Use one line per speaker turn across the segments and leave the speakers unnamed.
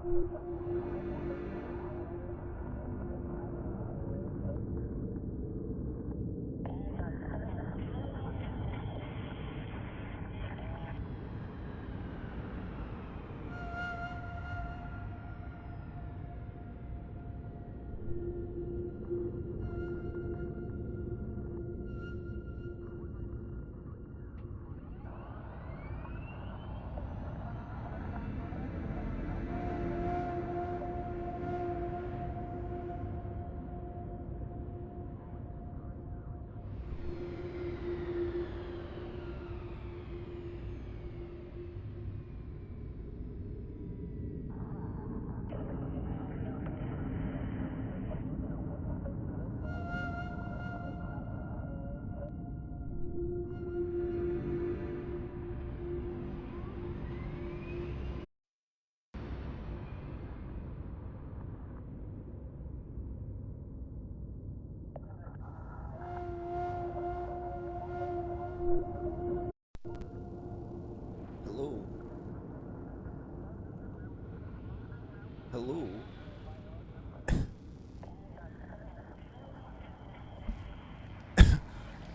Hello? Hello?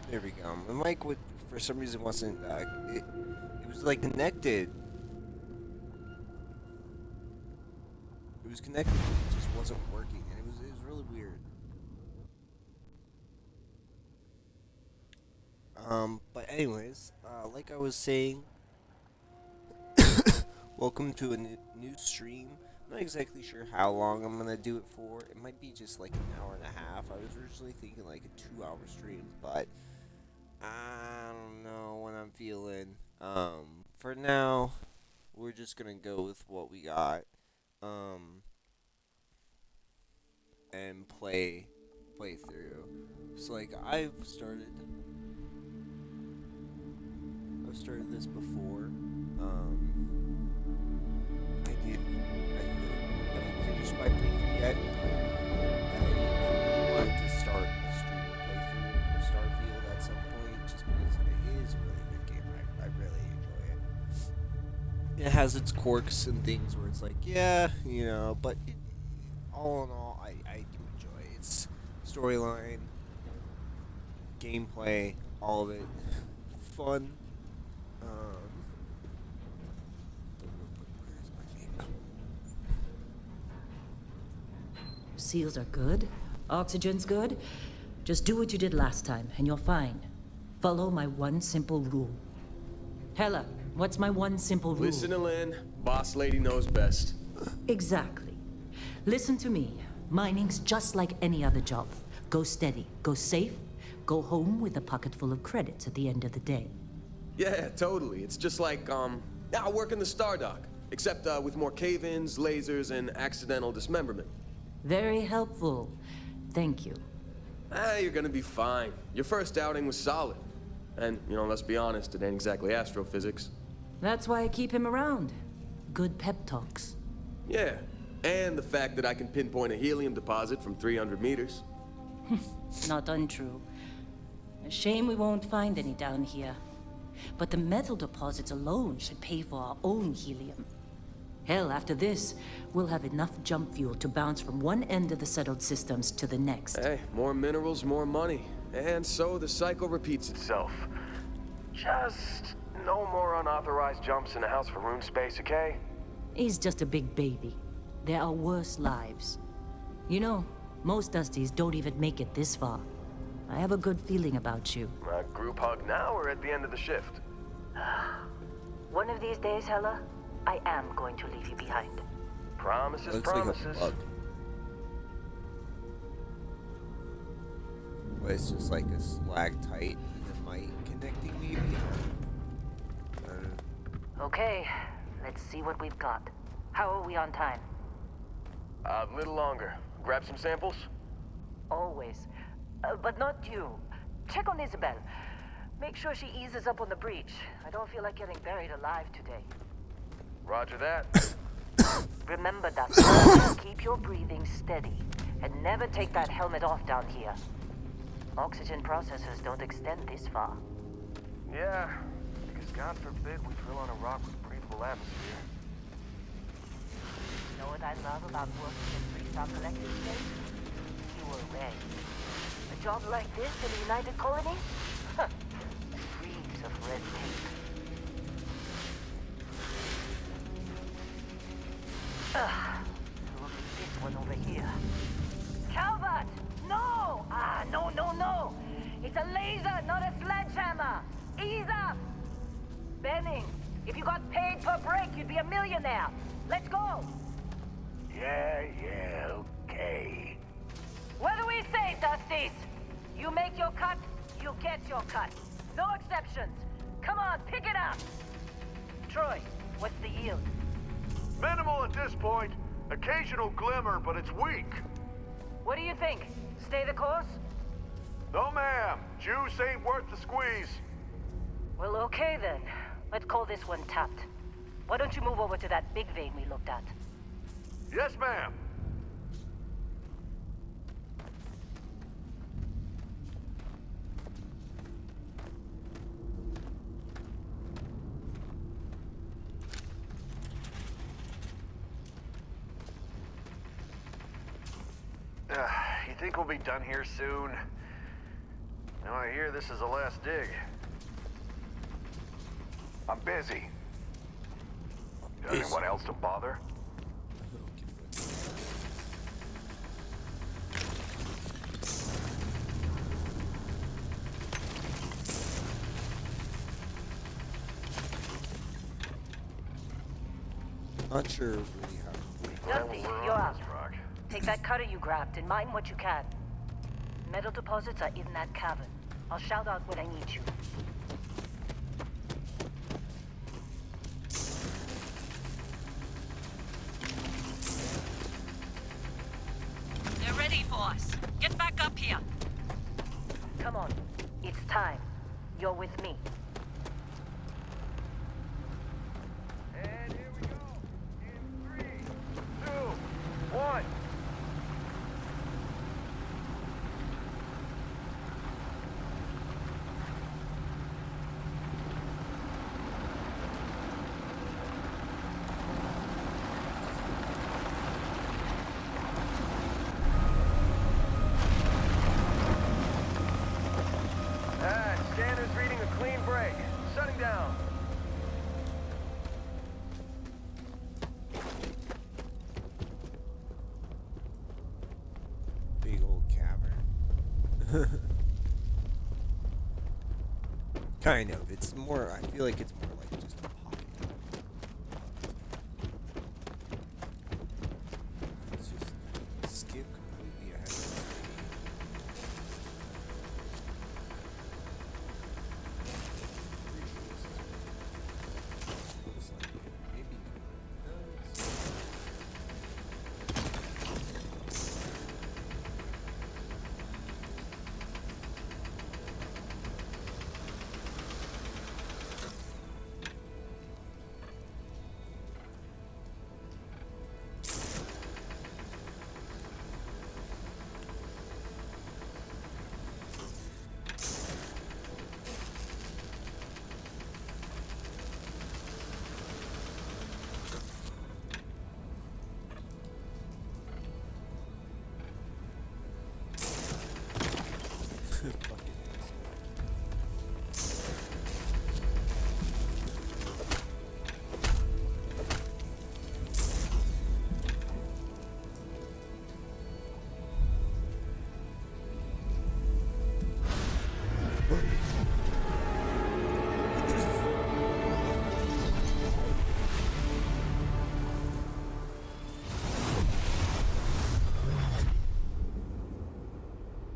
There we go. My mic would, for some reason, wasn't, it was like connected. It was connected, but it just wasn't working, and it was really weird. But anyways, like I was saying, welcome to a new stream. I'm not exactly sure how long I'm gonna do it for. It might be just like an hour and a half. I was originally thinking like a 2 hour stream, but I don't know what I'm feeling. For now, we're just gonna go with what we got. Um, and play through. So like I've started this before. I haven't finished my playthrough yet. I wanted to start a streaming playthrough of Starfield at some point, just because it is a really good game. I really enjoy it. It has its quirks and things where it's like, yeah, but all in all, I do enjoy it. It's storyline, gameplay, all of it, fun. Where's my vape?
Seals are good. Oxygen's good. Just do what you did last time, and you're fine. Follow my one simple rule. Hella, what's my one simple rule?
Listen to Lynn. Boss lady knows best.
Exactly. Listen to me. Mining's just like any other job. Go steady, go safe, go home with a pocket full of credits at the end of the day.
Yeah, totally. It's just like, I work in the Stardock. Except, with more cave-ins, lasers, and accidental dismemberment.
Very helpful. Thank you.
You're gonna be fine. Your first outing was solid. And, let's be honest, it ain't exactly astrophysics.
That's why I keep him around. Good pep talks.
Yeah, and the fact that I can pinpoint a helium deposit from 300 meters.
Not untrue. A shame we won't find any down here. But the metal deposits alone should pay for our own helium. Hell, after this, we'll have enough jump fuel to bounce from one end of the settled systems to the next.
Hey, more minerals, more money. And so the cycle repeats itself. Just no more unauthorized jumps in the house for room space, okay?
He's just a big baby. There are worse lives. You know, most Dusties don't even make it this far. I have a good feeling about you.
A group hug now or at the end of the shift?
One of these days, Hella, I am going to leave you behind.
Promises,
Looks
promises.
like a bug. But it's just like a stalactite and a mic connecting, maybe? I don't know.
Okay, let's see what we've got. How are we on time?
A little longer. Grab some samples?
Always. But not you. Check on Isabel. Make sure she eases up on the breach. I don't feel like getting buried alive today.
Roger that.
Remember, Dusty, keep your breathing steady. And never take that helmet off down here. Oxygen processors don't extend this far.
Yeah, because God forbid we drill on a rock with breathable atmosphere.
Know what I love about working in Freestyle Collective space? You were ready. A job like this in the United Colonies? Huh. Reams of red tape. Look at this one over here. Calvert! No! No. It's a laser, not a sledgehammer. Ease up! Benning, if you got paid per break, you'd be a millionaire. Let's go!
Yeah, okay.
What do we say, Dusties? You make your cut, you get your cut. No exceptions. Come on, pick it up. Troy, what's the yield?
Minimal at this point. Occasional glimmer, but it's weak.
What do you think? Stay the course?
No, ma'am. Juice ain't worth the squeeze.
Well, okay then. Let's call this one tapped. Why don't you move over to that big vein we looked at?
Yes, ma'am. You think we'll be done here soon? Now I hear this is the last dig. I'm busy. Anyone else to bother?
Not sure really how.
Dusty, you're up. Take that cutter you grabbed and mine what you can. Metal deposits are in that cavern. I'll shout out when I need you. They're ready for us. Get back up here. Come on. It's time. You're with me.
And here we go. In 3, 2, 1. Scanner's reading a clean break. Shutting down.
Big old cavern. Kind of. It's more, I feel like it's more like just a pocket. Let's just skip completely ahead of this. Looks like it. Maybe.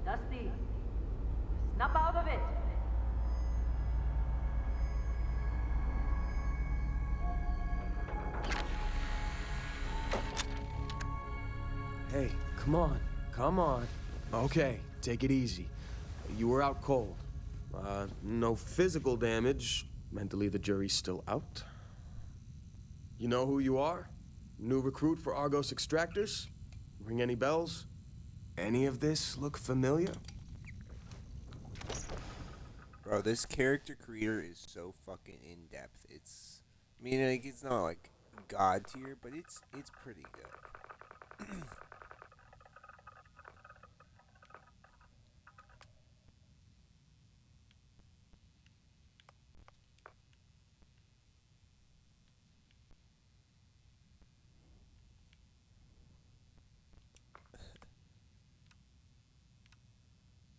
Dusty, snap out of it.
Hey, come on. Come on. Okay, take it easy. You were out cold. No physical damage. Mentally, the jury's still out. You know who you are? New recruit for Argos Extractors? Ring any bells? Any of this look familiar?
Bro, this character creator is so fucking in depth. I mean, like, it's not like god tier, but it's pretty good.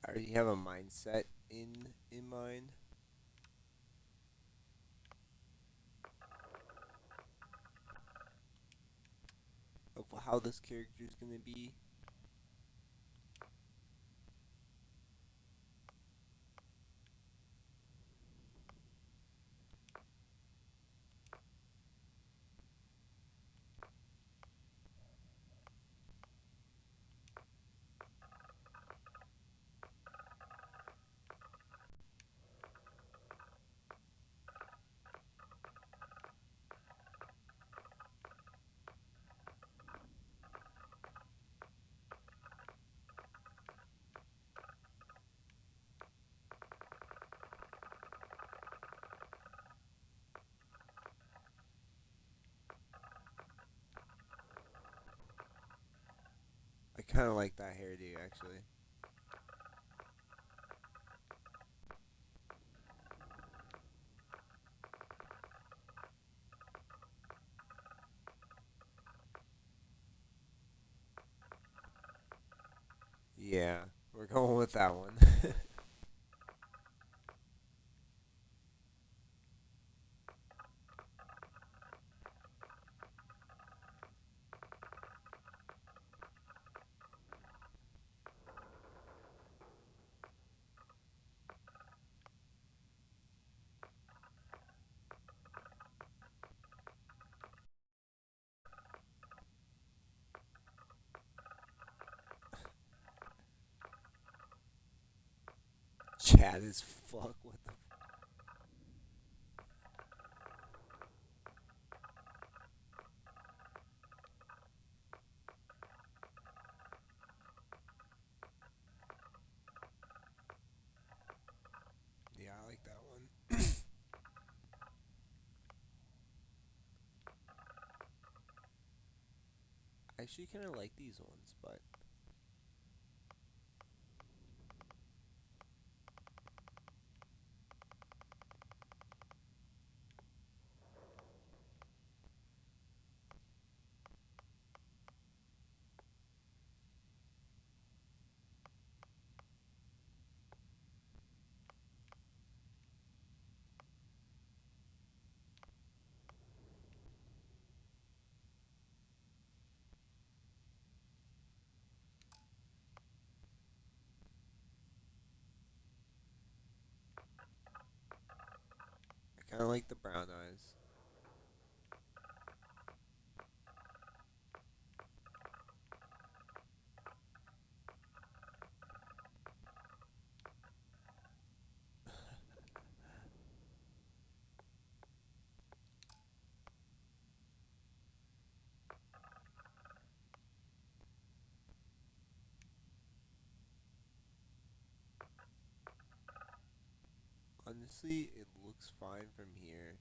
I already have a mindset in mind of how this character is gonna be. I kind of like that hairdo actually. Yeah, we're going with that one. Chad is fuck. What the? Yeah, I like that one. I actually kind of like these ones, but I kind of like the brown eyes. Honestly, it looks fine from here.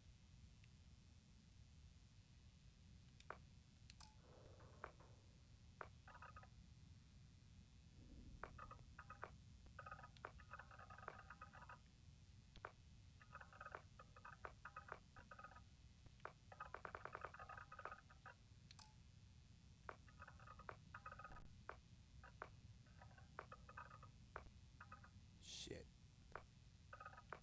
Shit.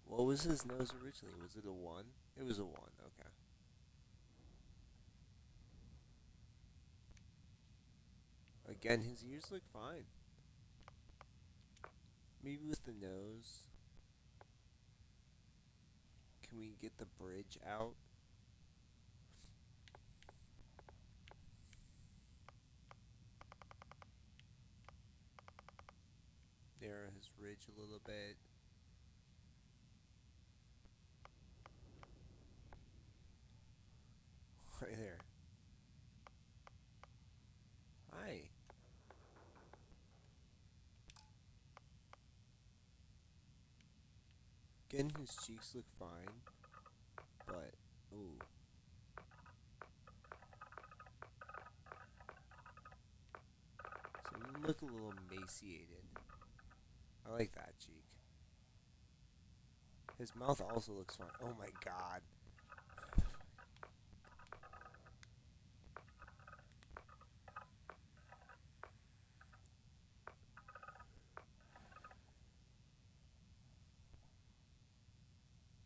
What was his nose originally? Was it a 1? It was a 1, okay. Again, his ears look fine. Maybe with the nose. Can we get the bridge out? Narrow his ridge a little bit. Right there. Hi. Again, his cheeks look fine. But, ooh. look a little emaciated. I like that cheek. His mouth also looks fine. Oh my god.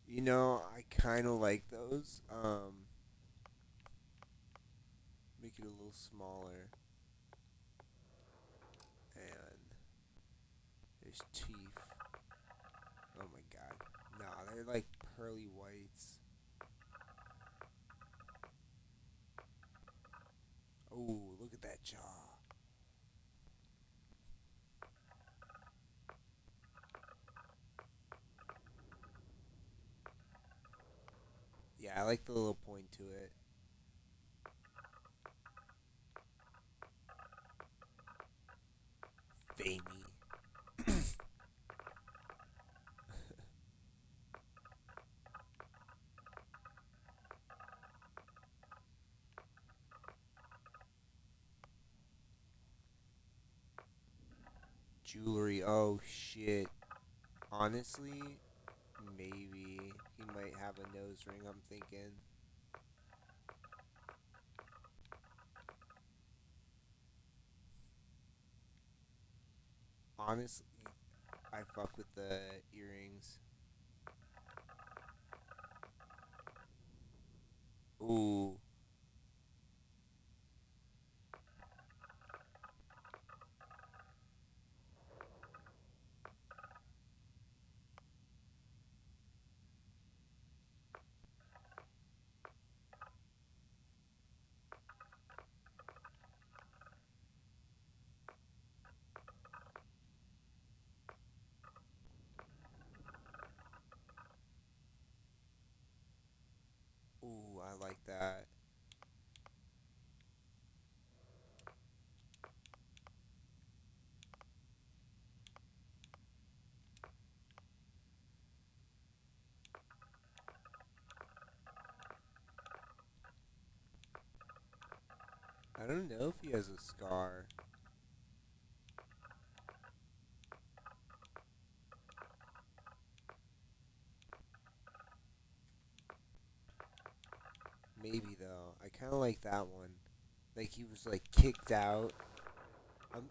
You know, I kind of like those. Make it a little smaller. And his teeth. Oh my god. Nah, they're like pearly whites. Oh, look at that jaw. Yeah, I like the little point to it. Veiny. Jewelry. Oh shit. Honestly, maybe he might have a nose ring. I'm thinking. Honestly, I fuck with the earrings. Ooh. Ooh, I like that. I don't know if he has a scar. Maybe though. I kind of like that one. Like he was like kicked out.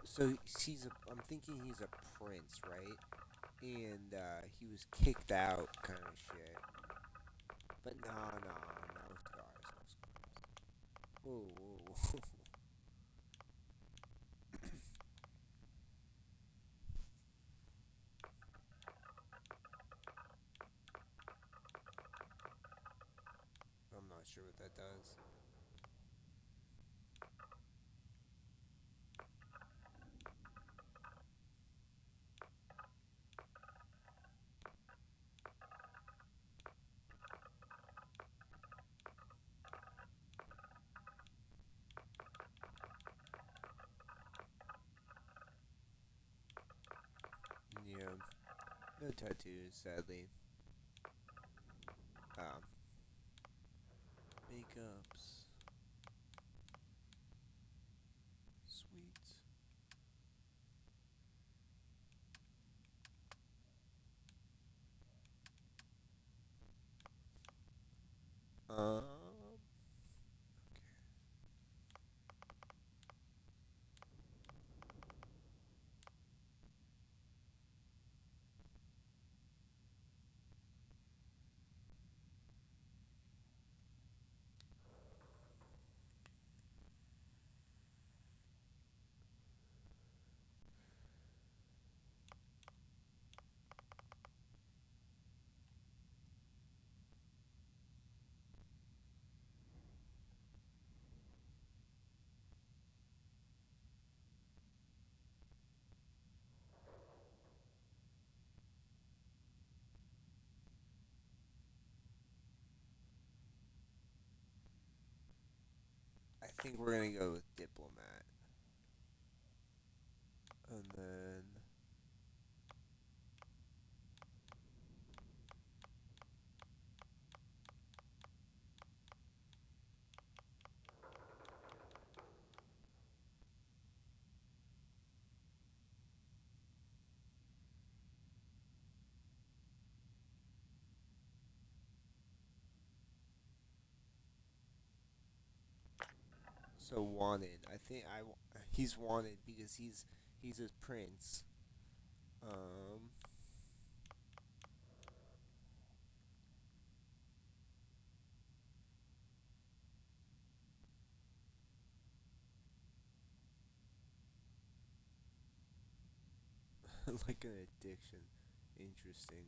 So I'm thinking he's a prince, right? And he was kicked out, kind of shit. But no, no, no scars, no scars. Whoa, whoa. I'm not sure what that does. Yeah, no tattoos, sadly. Um, Makeups. Sweet. Okay. I think we're gonna go with diplomat. And then So wanted. I think he's wanted because he's a prince. Um, like an addiction. Interesting.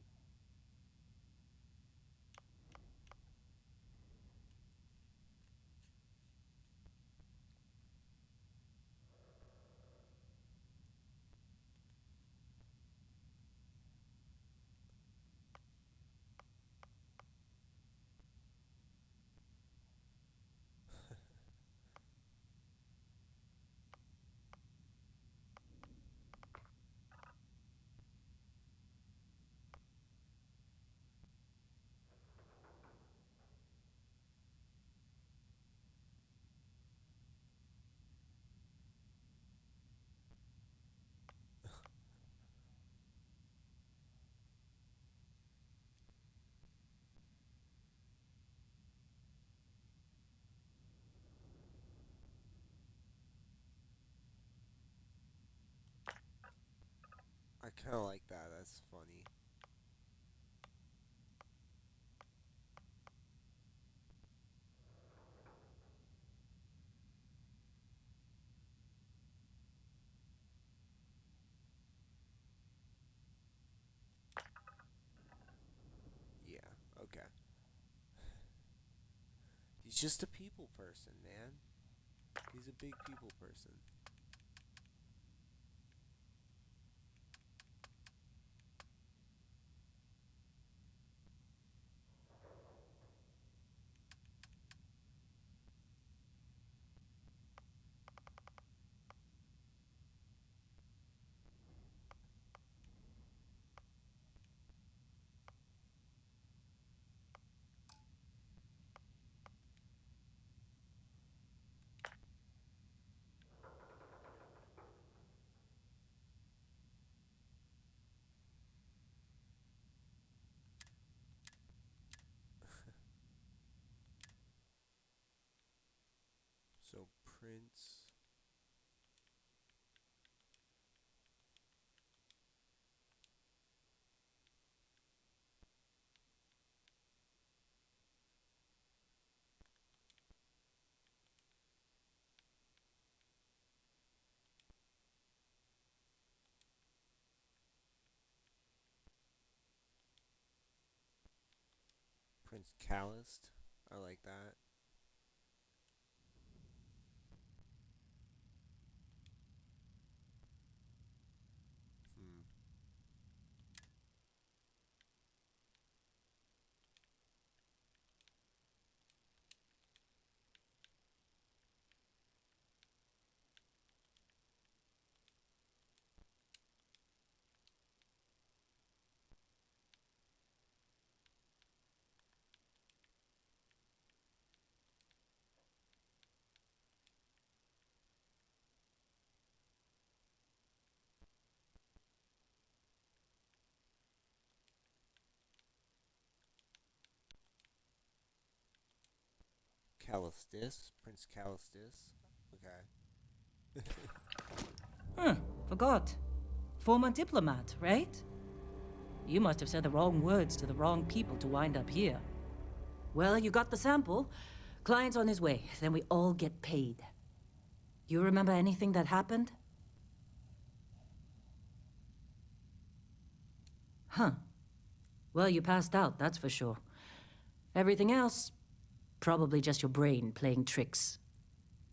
I kind of like that. That's funny. Yeah. Okay. He's just a people person, man. He's a big people person. So Prince. Prince Calloused. I like that. Hmm. Callistus. Prince Callistus. Okay.
Huh, forgot. Former diplomat, right? You must have said the wrong words to the wrong people to wind up here. Well, you got the sample. Client's on his way, then we all get paid. You remember anything that happened? Huh. Well, you passed out, that's for sure. Everything else, probably just your brain playing tricks.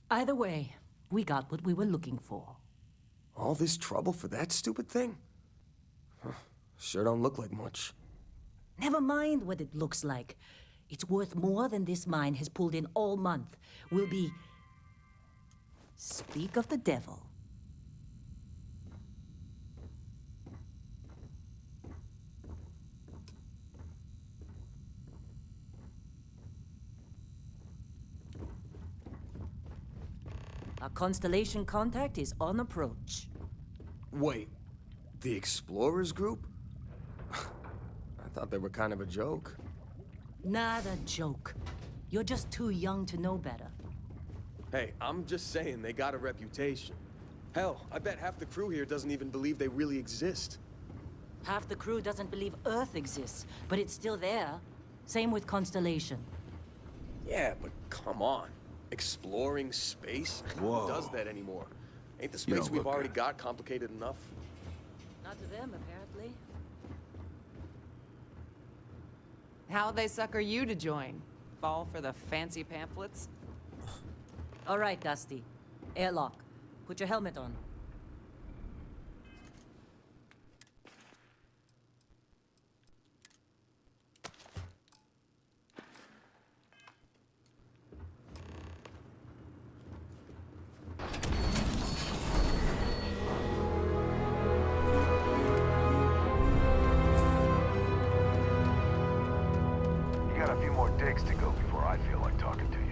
Either way, we got what we were looking for.
All this trouble for that stupid thing? Sure don't look like much.
Never mind what it looks like. It's worth more than this mine has pulled in all month. We'll be... Speak of the devil. Our constellation contact is on approach.
Wait, the Explorers group? I thought they were kind of a joke.
Not a joke. You're just too young to know better.
Hey, I'm just saying they got a reputation. Hell, I bet half the crew here doesn't even believe they really exist.
Half the crew doesn't believe Earth exists, but it's still there. Same with Constellation.
Yeah, but come on. Exploring space?
Whoa.
Who does that anymore? Ain't the
You
space
don't
we've
look
already
good.
got complicated enough?
Not to them, apparently.
How'd they sucker you to join? Fall for the fancy pamphlets?
All right, Dusty. Airlock. Put your helmet on.
You got a few more digs to go before I feel like talking to you.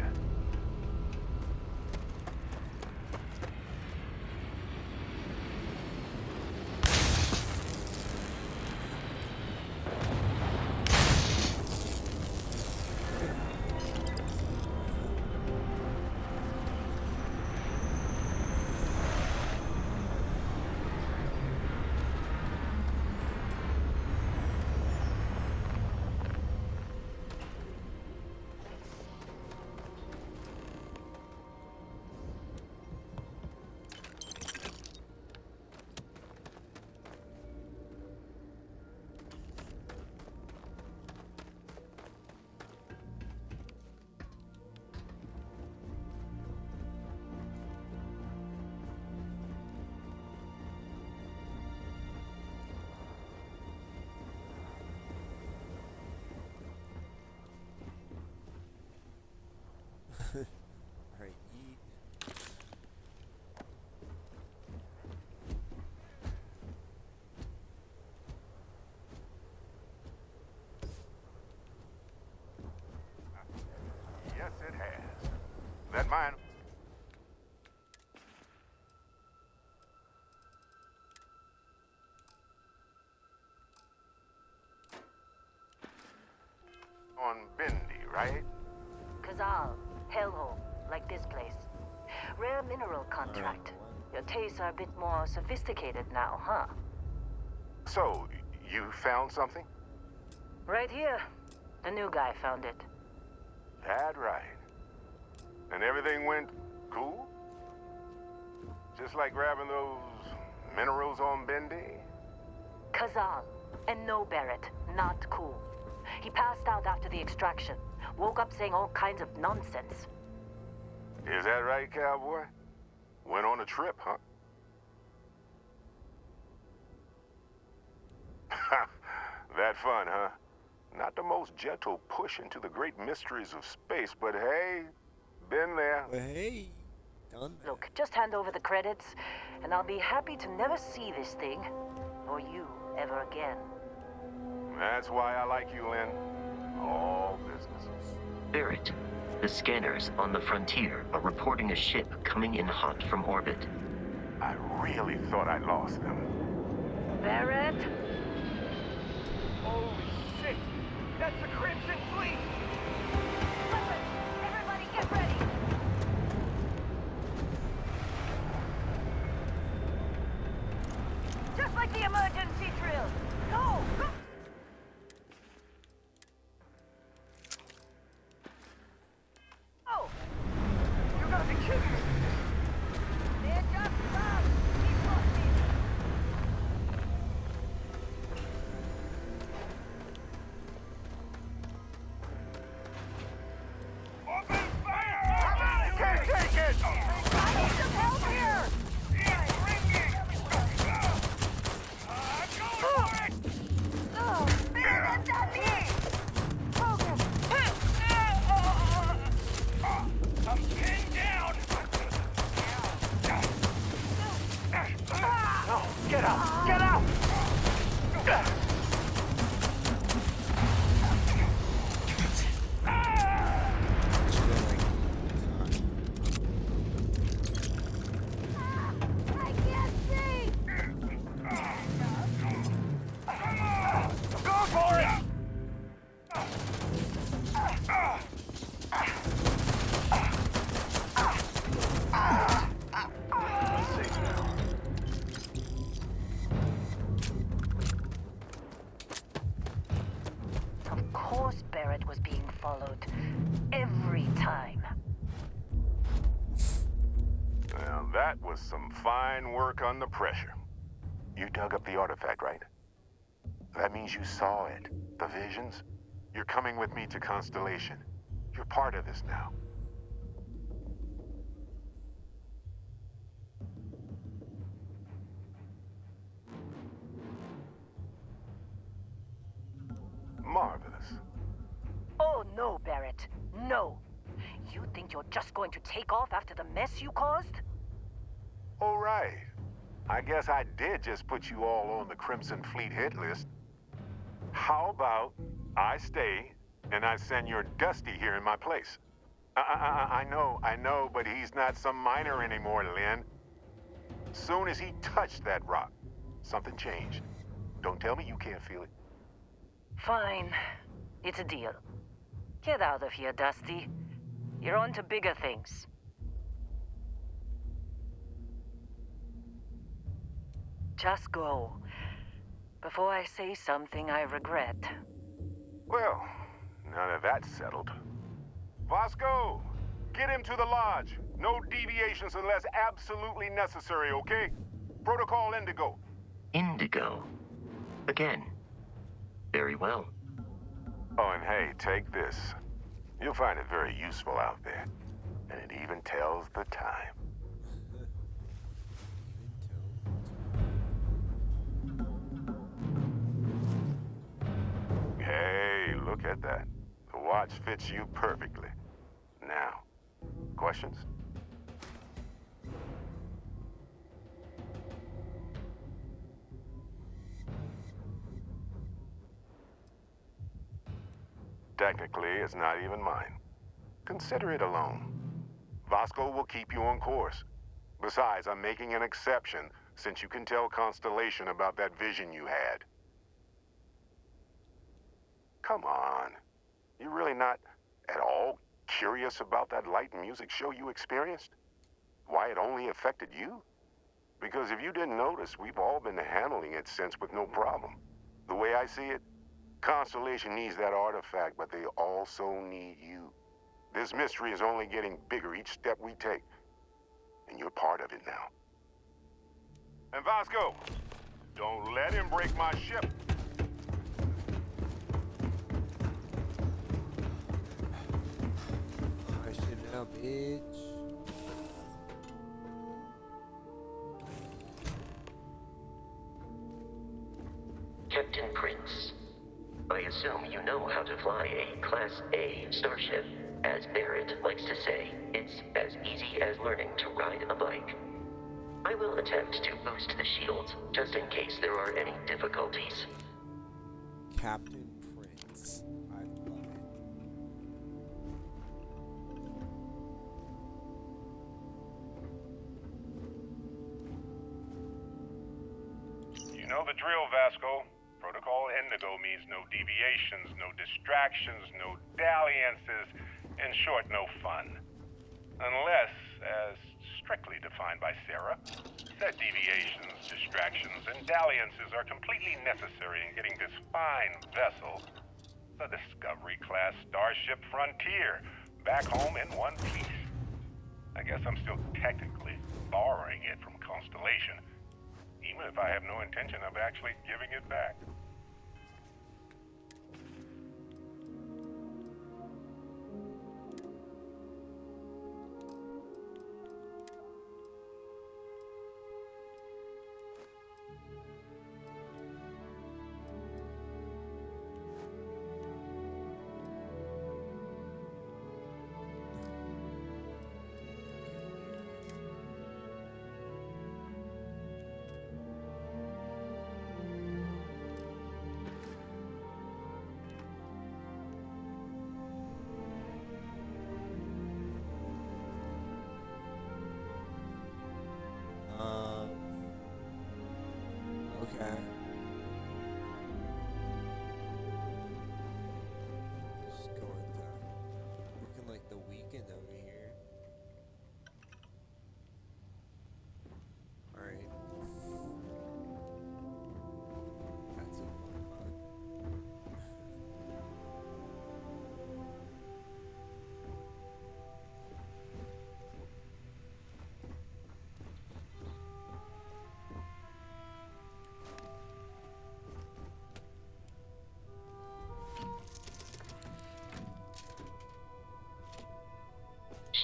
Alright, eat.
Yes, it has. That mine. On Bendy, right?
Kazal, hellhole, like this place. Rare mineral contract. Your tastes are a bit more sophisticated now, huh?
So, you found something?
Right here. The new guy found it.
That right. And everything went cool? Just like grabbing those minerals on Bendy?
Kazal, and no Barrett, not cool. He passed out after the extraction. Woke up saying all kinds of nonsense.
Is that right, cowboy? Went on a trip, huh? That fun, huh? Not the most gentle push into the great mysteries of space, but hey, been there.
But hey, done that.
Look, just hand over the credits, and I'll be happy to never see this thing, or you, ever again.
That's why I like you, Lynn. All business.
Barrett, the scanners on the frontier are reporting a ship coming in hot from orbit.
I really thought I lost them.
Barrett?
Holy shit! That's the Crimson Fleet!
Listen, everybody get ready! Just like the emergency drill. Go! Go! Oh!
You gotta be kidding me!
They're just stuck. Keep pushing.
Open fire! Can't take it!
I need some help here!
It's ringing! Go for it!
Oh, that's not me! Focus!
I'm pinned down! No, get out! Get out!
Just go like,
I can't see!
Go for it! that was some fine work under pressure. You dug up the artifact, right? That means you saw it. The visions? You're coming with me to Constellation. You're part of this now. Marvelous.
Oh, no, Barrett. No. You think you're just going to take off after the mess you caused?
All right. I guess I did just put you all on the Crimson Fleet hit list. How about I stay and I send your Dusty here in my place? I know, but he's not some miner anymore, Lynn. Soon as he touched that rock, something changed. Don't tell me you can't feel it.
Fine. It's a deal. Get out of here, Dusty. You're on to bigger things. Just go. Before I say something I regret.
Well, now that that's settled. Vasco, get him to the lodge. No deviations unless absolutely necessary, okay? Protocol Indigo.
Indigo. Again. Very well.
Oh, and hey, take this. You'll find it very useful out there. And it even tells the time. Hey, look at that. The watch fits you perfectly. Now, questions? Technically, it's not even mine. Consider it a loan. Vasco will keep you on course. Besides, I'm making an exception since you can tell Constellation about that vision you had. Come on. You're really not at all curious about that light and music show you experienced? Why it only affected you? Because if you didn't notice, we've all been handling it since with no problem. The way I see it, Constellation needs that artifact, but they also need you. This mystery is only getting bigger each step we take. And you're part of it now. And Vasco, don't let him break my ship.
Question now, bitch.
Captain Prince, I assume you know how to fly a Class A starship. As Barrett likes to say, it's as easy as learning to ride a bike. I will attempt to boost the shields, just in case there are any difficulties.
Captain Prince. I love it.
You know the drill, Vasco. Protocol Indigo means no deviations, no distractions, no dalliances, in short, no fun. Unless, as strictly defined by Sarah, said deviations, distractions, and dalliances are completely necessary in getting this fine vessel, the Discovery-class Starship Frontier, back home in one piece. I guess I'm still technically borrowing it from Constellation, even if I have no intention of actually giving it back.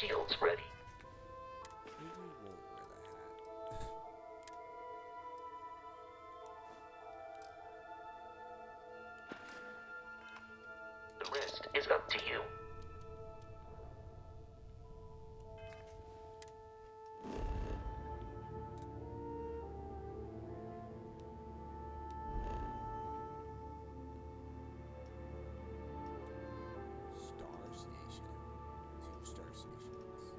shields ready.
Maybe we won't wear that hat.
The rest is up to you.
Star Station. 2 star stations.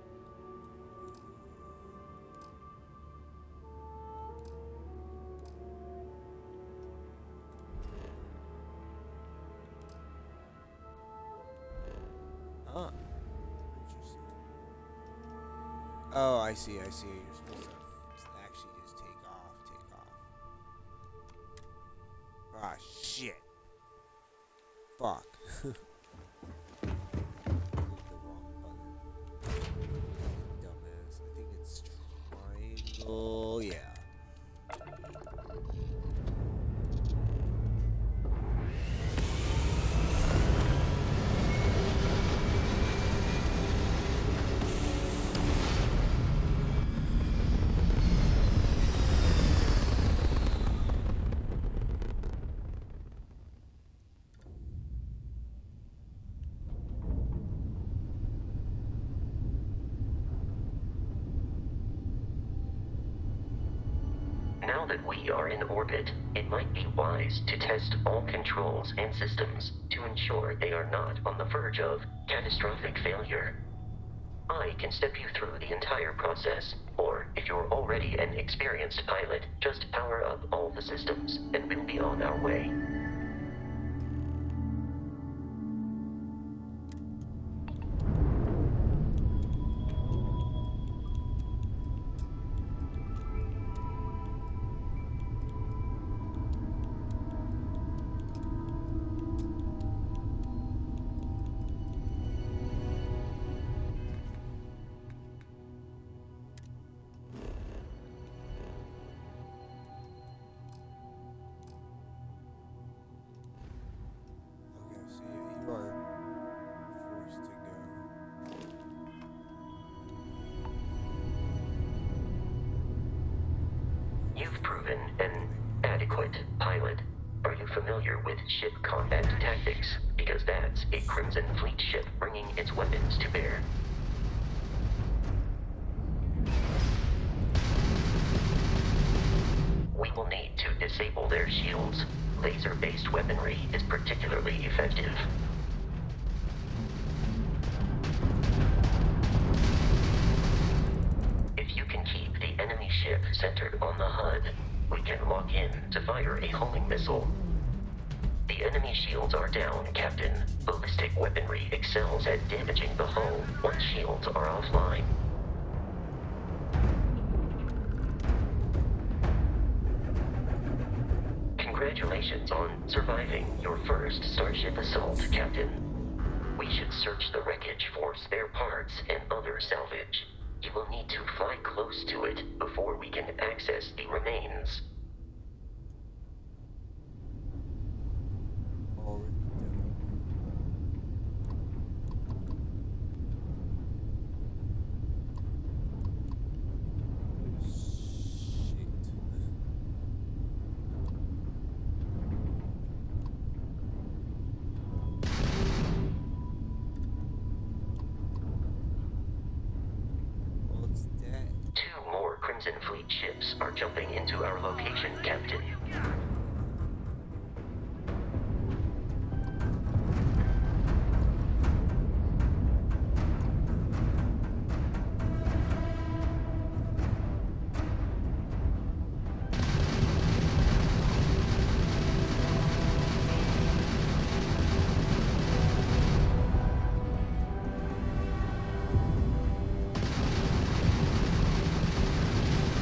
Huh. Interesting. Oh, I see. You're supposed to actually just take off. Ah, shit. Fuck. Clicked the wrong button. Dumbass. I think it's triangle. Yeah.
Now that we are in orbit, it might be wise to test all controls and systems to ensure they are not on the verge of catastrophic failure. I can step you through the entire process, or if you're already an experienced pilot, just power up all the systems, and we'll be on our way.
Okay, so yeah, you are forced to go.
You've proven an adequate pilot. Are you familiar with ship combat tactics? Because that's a Crimson Fleet ship bringing its weapons to bear. We will need to disable their shields. Laser-based weaponry is particularly effective. If you can keep the enemy ship centered on the HUD, we can lock in to fire a homing missile. The enemy shields are down, Captain. Ballistic weaponry excels at damaging the hull once shields are offline. Congratulations on surviving your first Starship assault, Captain. We should search the wreckage for spare parts and other salvage. You will need to fly close to it before we can access the remains.
Already done. Shit. Well, it's dead.
2 more Crimson Fleet ships are jumping into our location, Captain.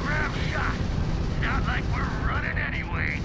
Grab shot! Not like we're running anyway.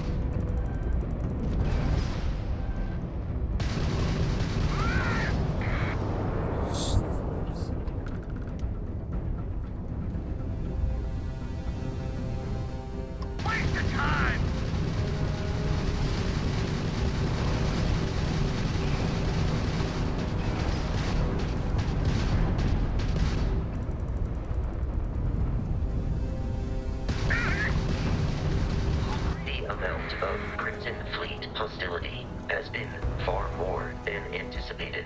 amount of Crimson Fleet hostility has been far more than anticipated.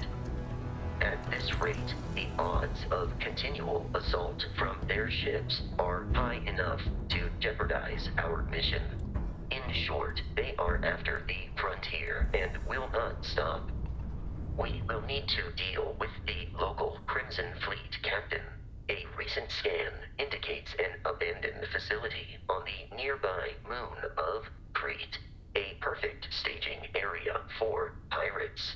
At this rate, the odds of continual assault from their ships are high enough to jeopardize our mission. In short, they are after the frontier and will not stop. We will need to deal with the local Crimson Fleet captain. A recent scan indicates an abandoned facility on the nearby moon of Crete, a perfect staging area for pirates.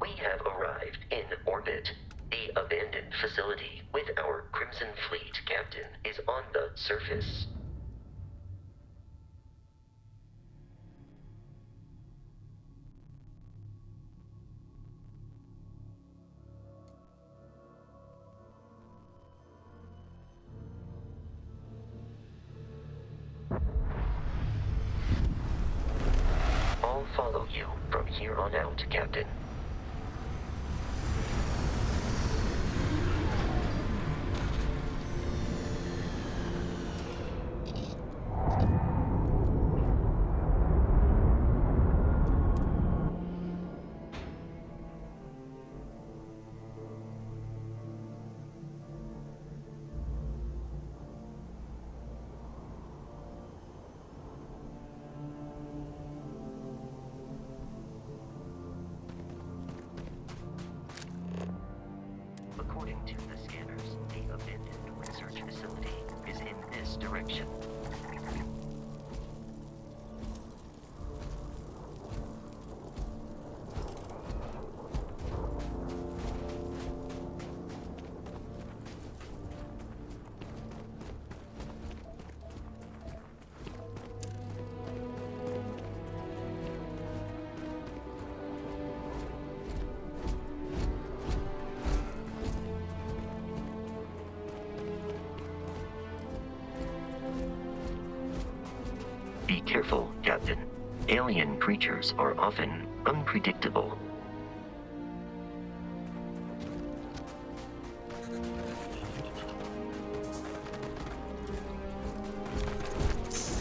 We have arrived in orbit. The abandoned facility with our Crimson Fleet captain is on the surface. I'll follow you from here on out, Captain. According to the scanners, the abandoned research facility is in this direction. Be careful, Captain. Alien creatures are often unpredictable.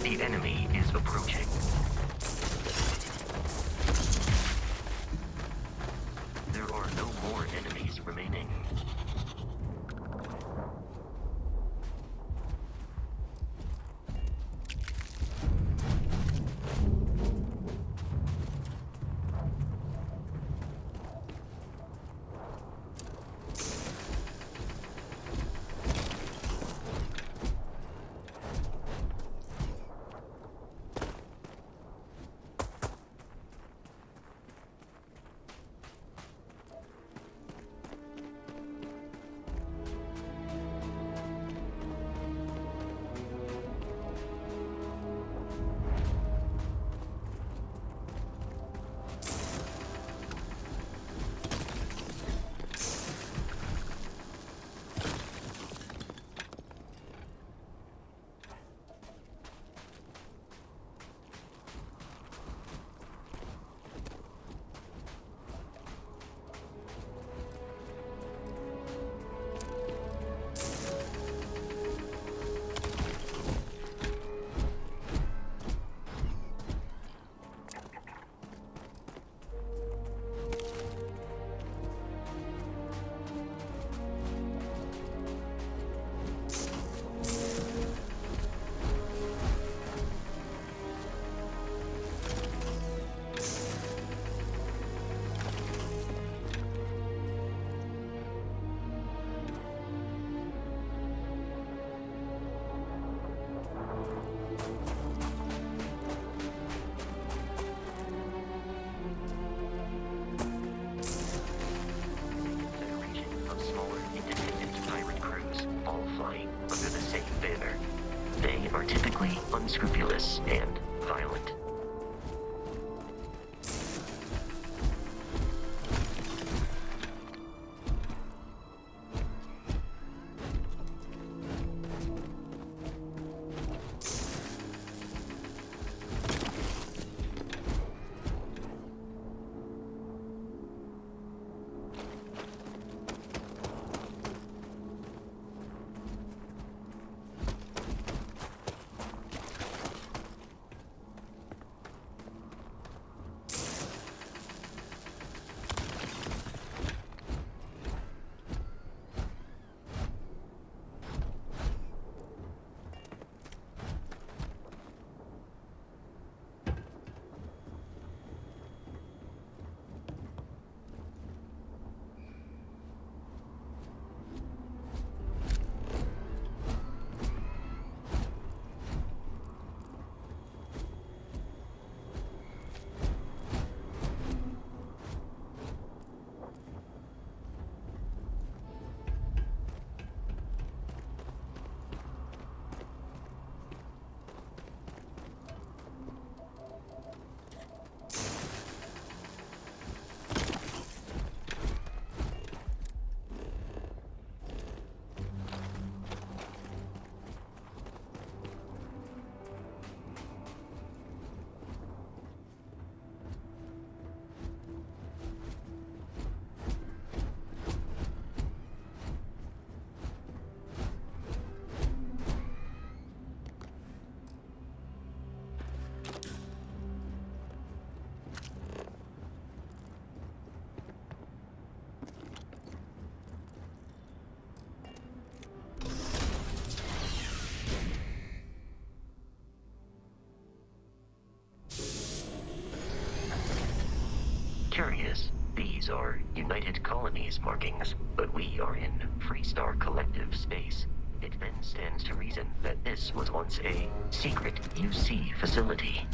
The enemy is approaching. There are no more enemies remaining. Are typically unscrupulous and violent. These are United Colonies markings, but we are in Freestar Collective space. It then stands to reason that this was once a secret UC facility.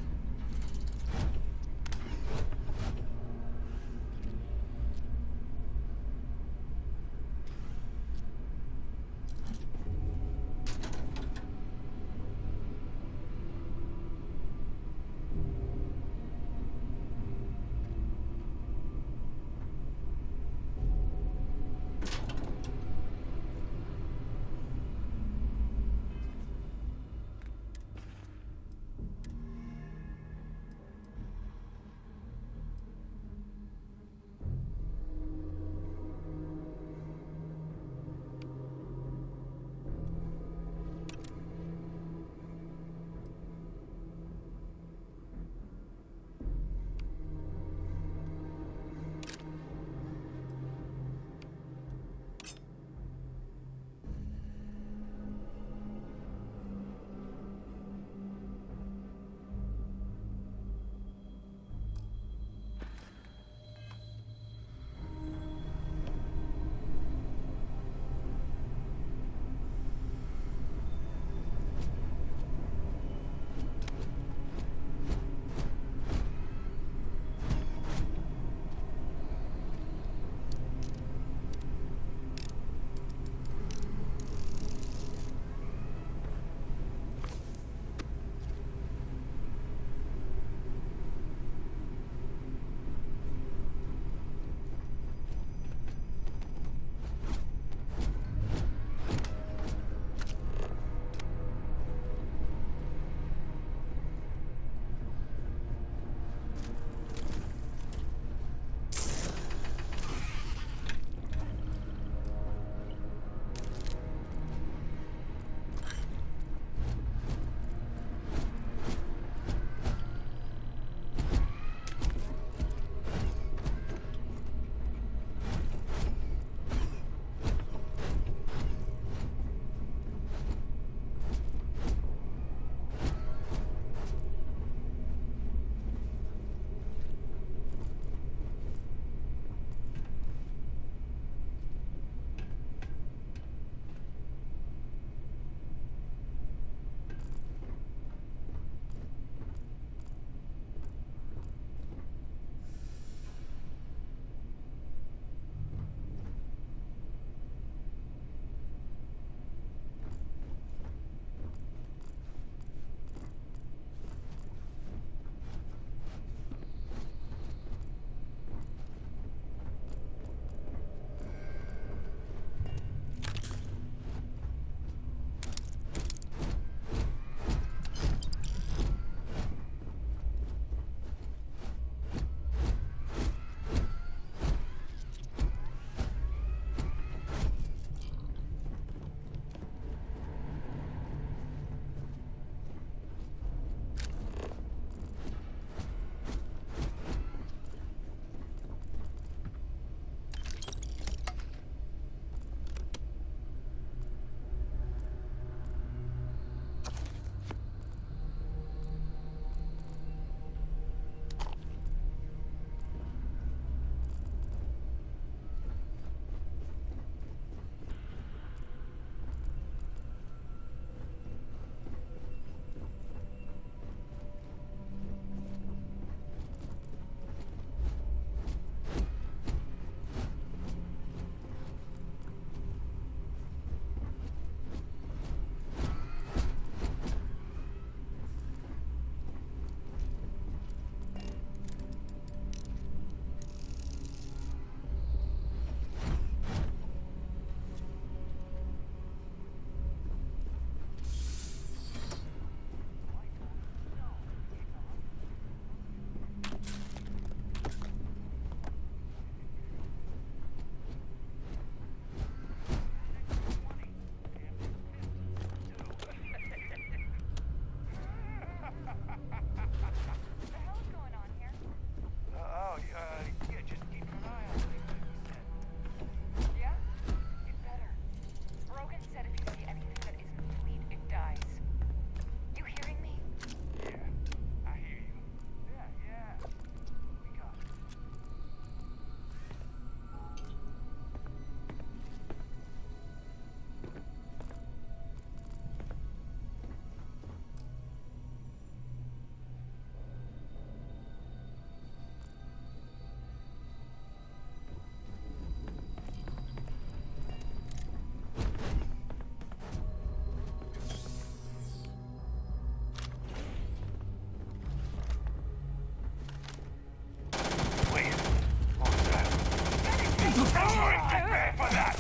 Prepare for that!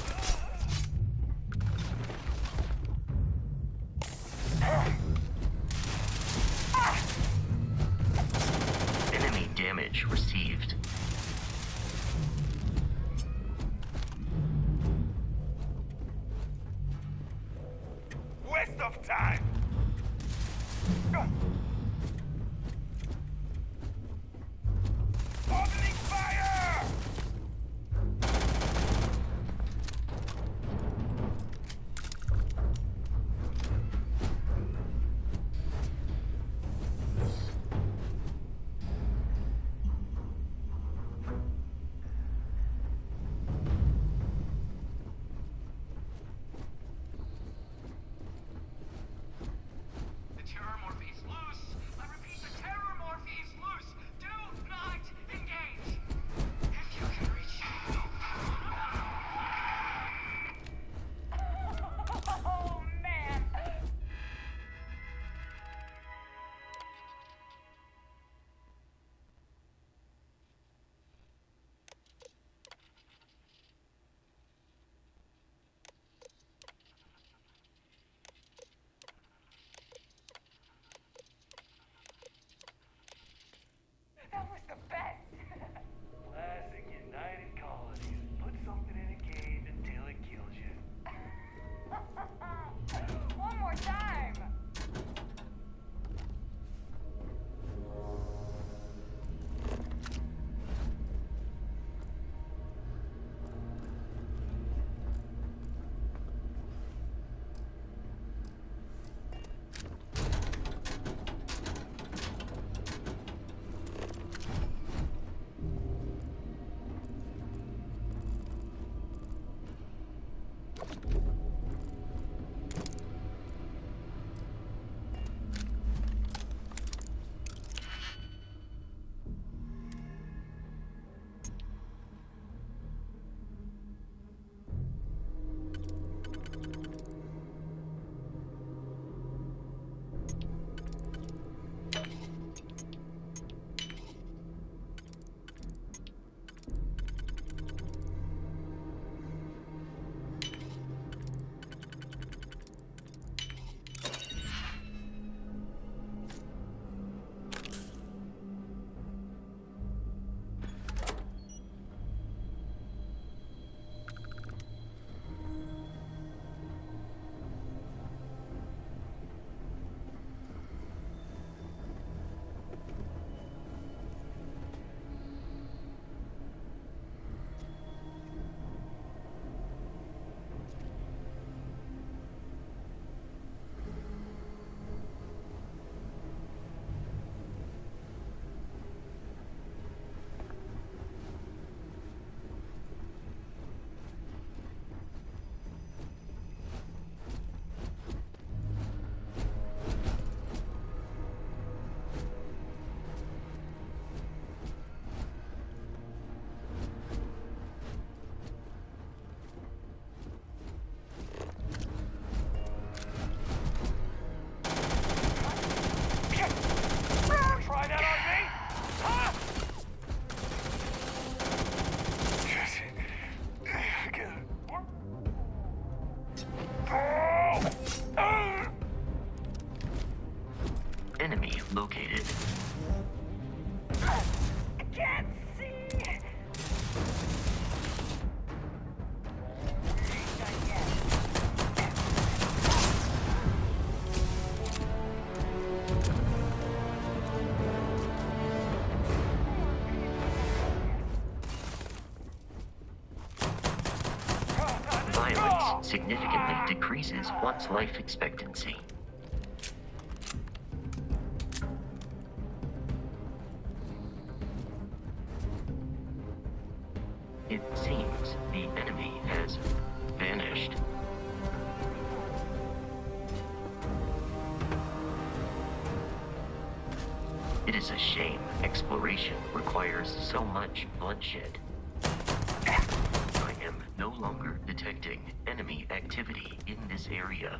Enemy damage received.
Waste of time! Opening fire!
The terror morphe is loose! I repeat, the terror morphe is loose! Do not engage! If you can reach Oh, man! That was the best!
Classic United Colonies. Put something in a cage until it kills you.
One more time!
Try that on me? Huh?
Enemy located.
I can't see! Not yet.
Violence significantly decreases one's life expectancy. It seems the enemy has vanished. It is a shame exploration requires so much bloodshed. I am no longer detecting enemy activity in this area.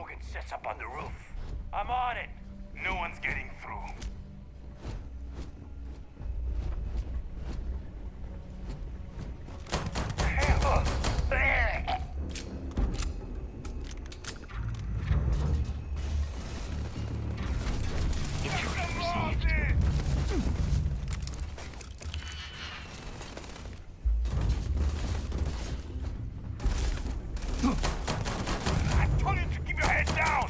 Logan sets up on the roof. I'm on it. No one's getting through. I told you to keep your head down!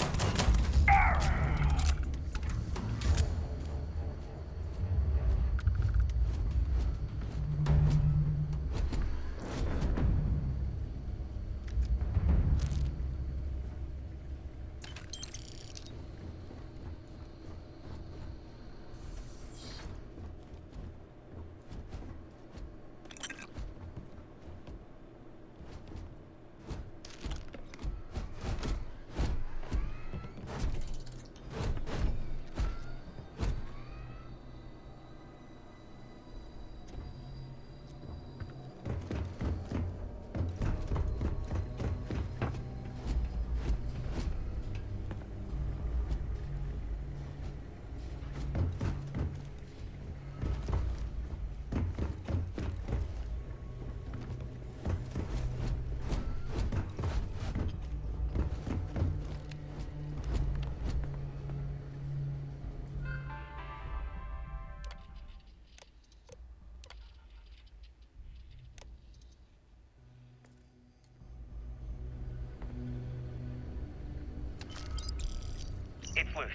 It's loose.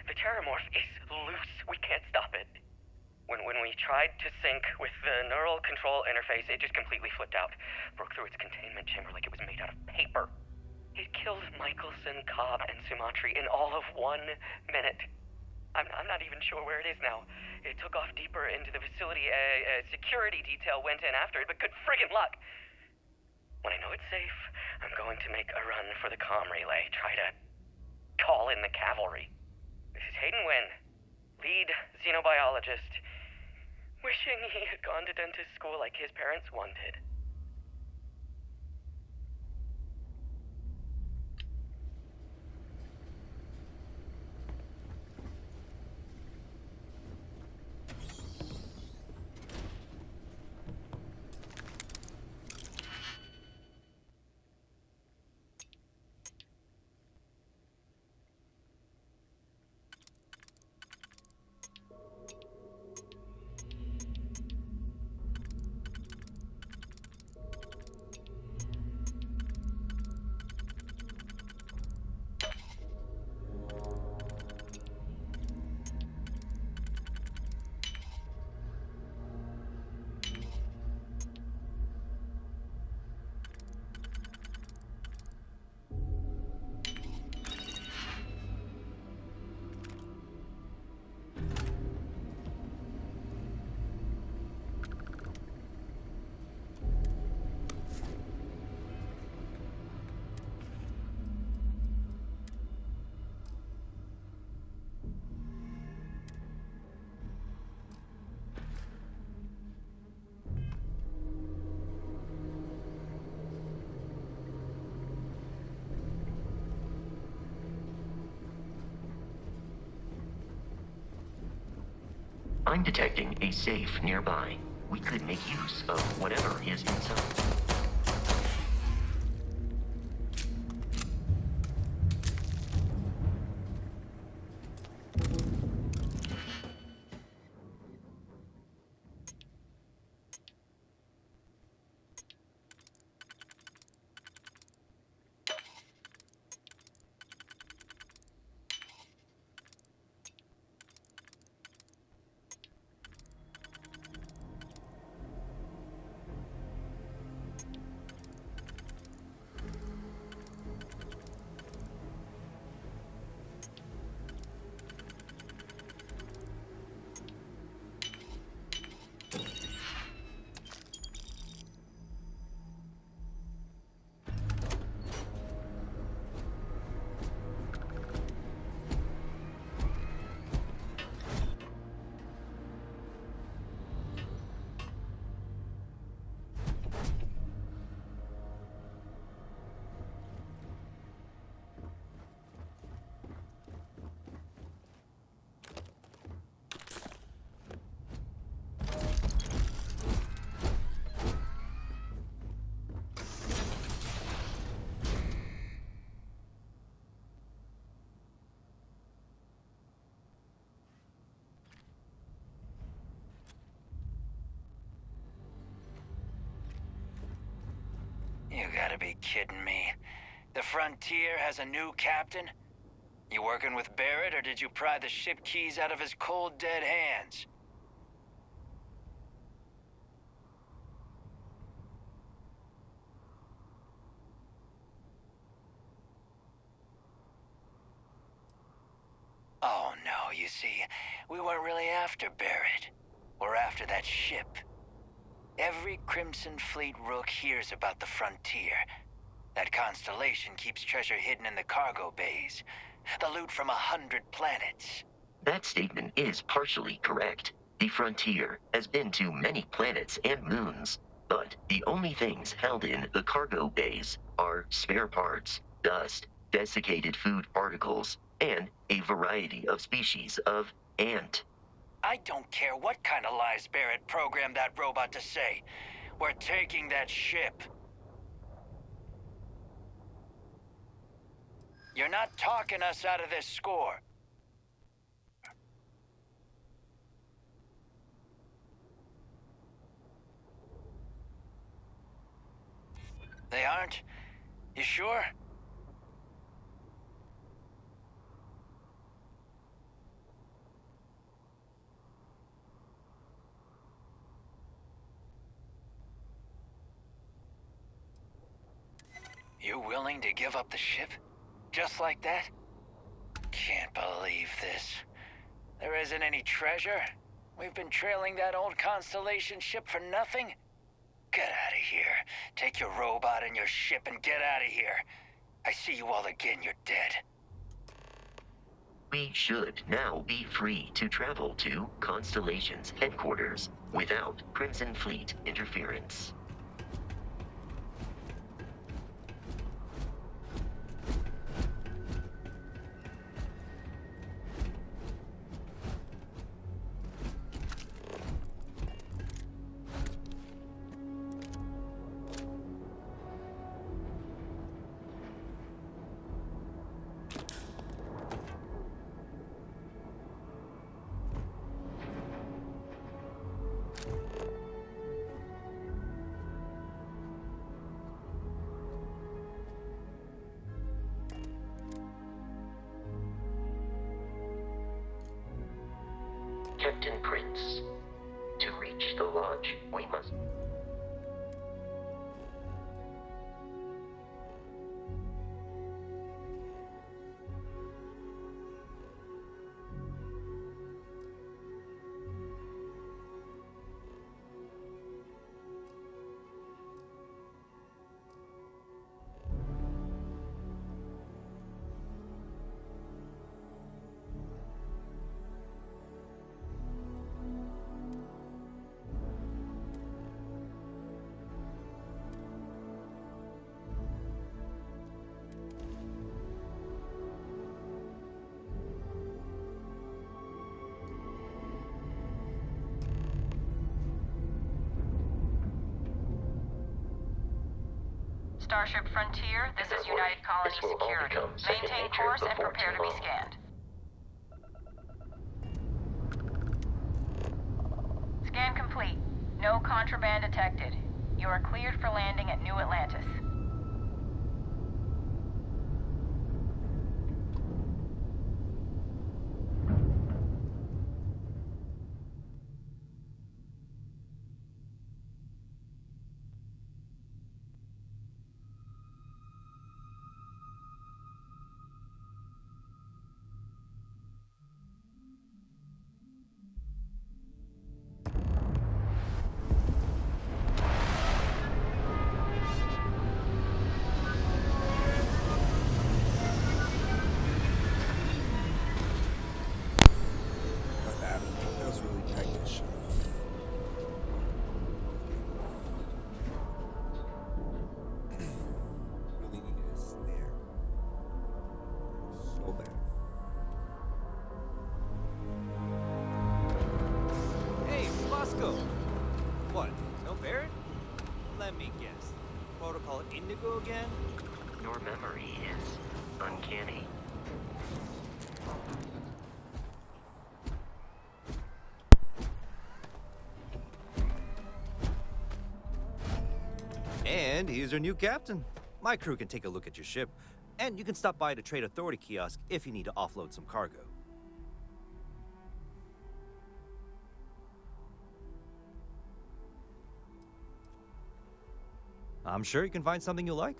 The terramorph is loose. We can't stop it. When we tried to sync with the neural control interface, it just completely flipped out. Broke through its containment chamber like it was made out of paper. It killed Michelson, Cobb, and Sumatri in all of 1 minute. I'm not even sure where it is now. It took off deeper into the facility. A security detail went in after it, but good friggin' luck. When I know it's safe, I'm going to make a run for the comm relay. Try to call in the cavalry. This is Hayden Wynn, lead xenobiologist, wishing he had gone to dentist school like his parents wanted. I'm detecting a safe nearby. We could make use of whatever is inside.
gotta be kidding me. The Frontier has a new captain? You working with Barrett, or did you pry the ship keys out of his cold, dead hands? Oh no, you see, we weren't really after Barrett. We're after that ship. Every Crimson Fleet rook hears about the Frontier. That constellation keeps treasure hidden in the cargo bays. The loot from 100 planets.
That statement is partially correct. The Frontier has been to many planets and moons, but the only things held in the cargo bays are spare parts, dust, desiccated food particles, and a variety of species of ant.
I don't care what kind of lies Barrett programmed that robot to say. We're taking that ship. You're not talking us out of this score. They aren't? You sure? You willing to give up the ship? Just like that? Can't believe this. There isn't any treasure? We've been trailing that old Constellation ship for nothing? Get out of here. Take your robot and your ship and get out of here. I see you all again, you're dead.
We should now be free to travel to Constellation's headquarters without Crimson Fleet interference. Captain Prince, to reach the lodge, we must...
Starship Frontier, this is United Colony
This will all
Security.
become second
Maintain
nature
course and
before
prepare
too
to be
long.
scanned. Scan complete. No contraband detected. You are cleared for landing at New Atlantis.
But that was really peckish. Really needed a snare. So bad.
Hey, Bosco! What, no Barrett? Let me guess. Protocol Indigo again?
Your memory is uncanny.
And he's our new captain. My crew can take a look at your ship, and you can stop by the Trade Authority kiosk if you need to offload some cargo. I'm sure you can find something you like.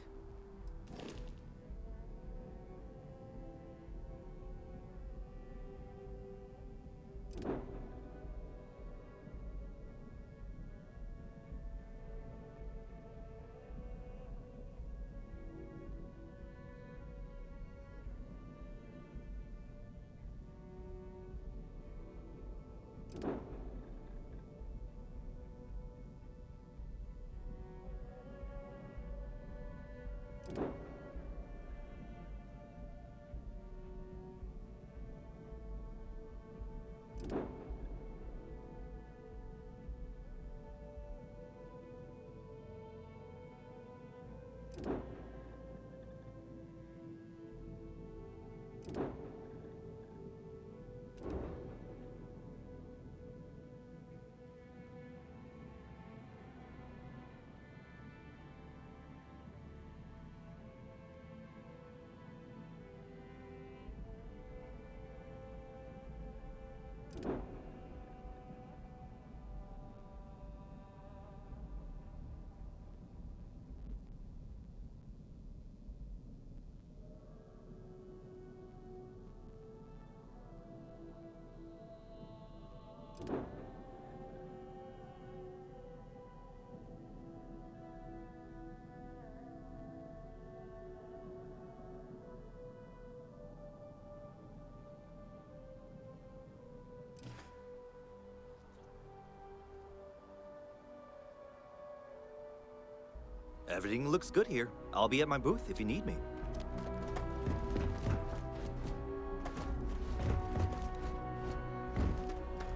Everything looks good here. I'll be at my booth if you need me.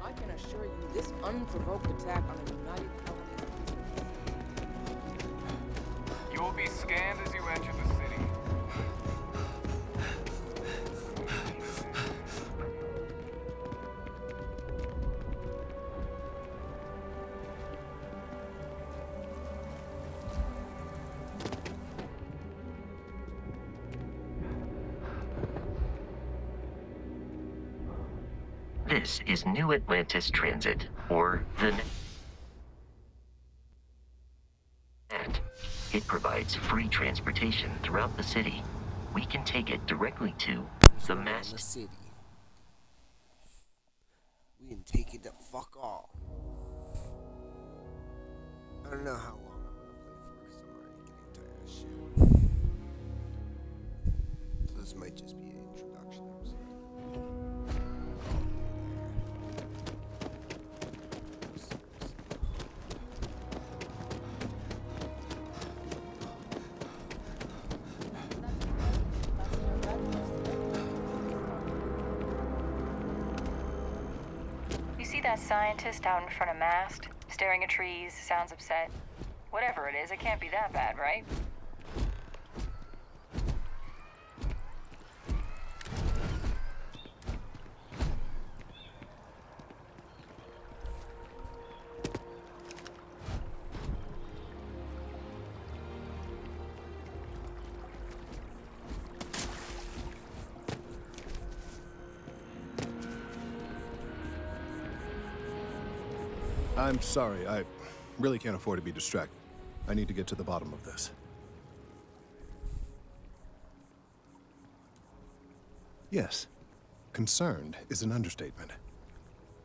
I can assure you this unprovoked attack on a united colony.
You will be scanned as you enter the city.
This is New Atlantis Transit, or the NAT. It provides free transportation throughout the city. We can take it directly to the
In the
mast.
city. We can take it the fuck off. I don't know how long I'm gonna play for because I'm already getting tired of shit. So this might just be an introduction episode.
You see that scientist out in front of mast, staring at trees, sounds upset? Whatever it is, it can't be that bad, right?
I'm sorry, I really can't afford to be distracted. I need to get to the bottom of this. Yes, concerned is an understatement.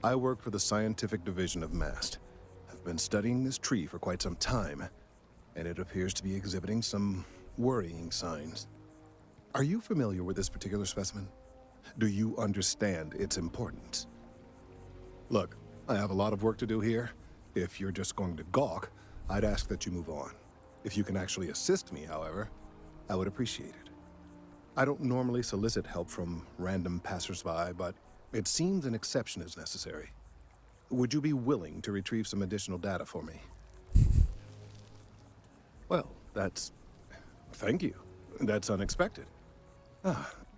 I work for the scientific division of MAST. I've been studying this tree for quite some time, and it appears to be exhibiting some worrying signs. Are you familiar with this particular specimen? Do you understand its importance? Look, I have a lot of work to do here. If you're just going to gawk, I'd ask that you move on. If you can actually assist me, however, I would appreciate it. I don't normally solicit help from random passersby, but it seems an exception is necessary. Would you be willing to retrieve some additional data for me? Well, thank you. That's unexpected.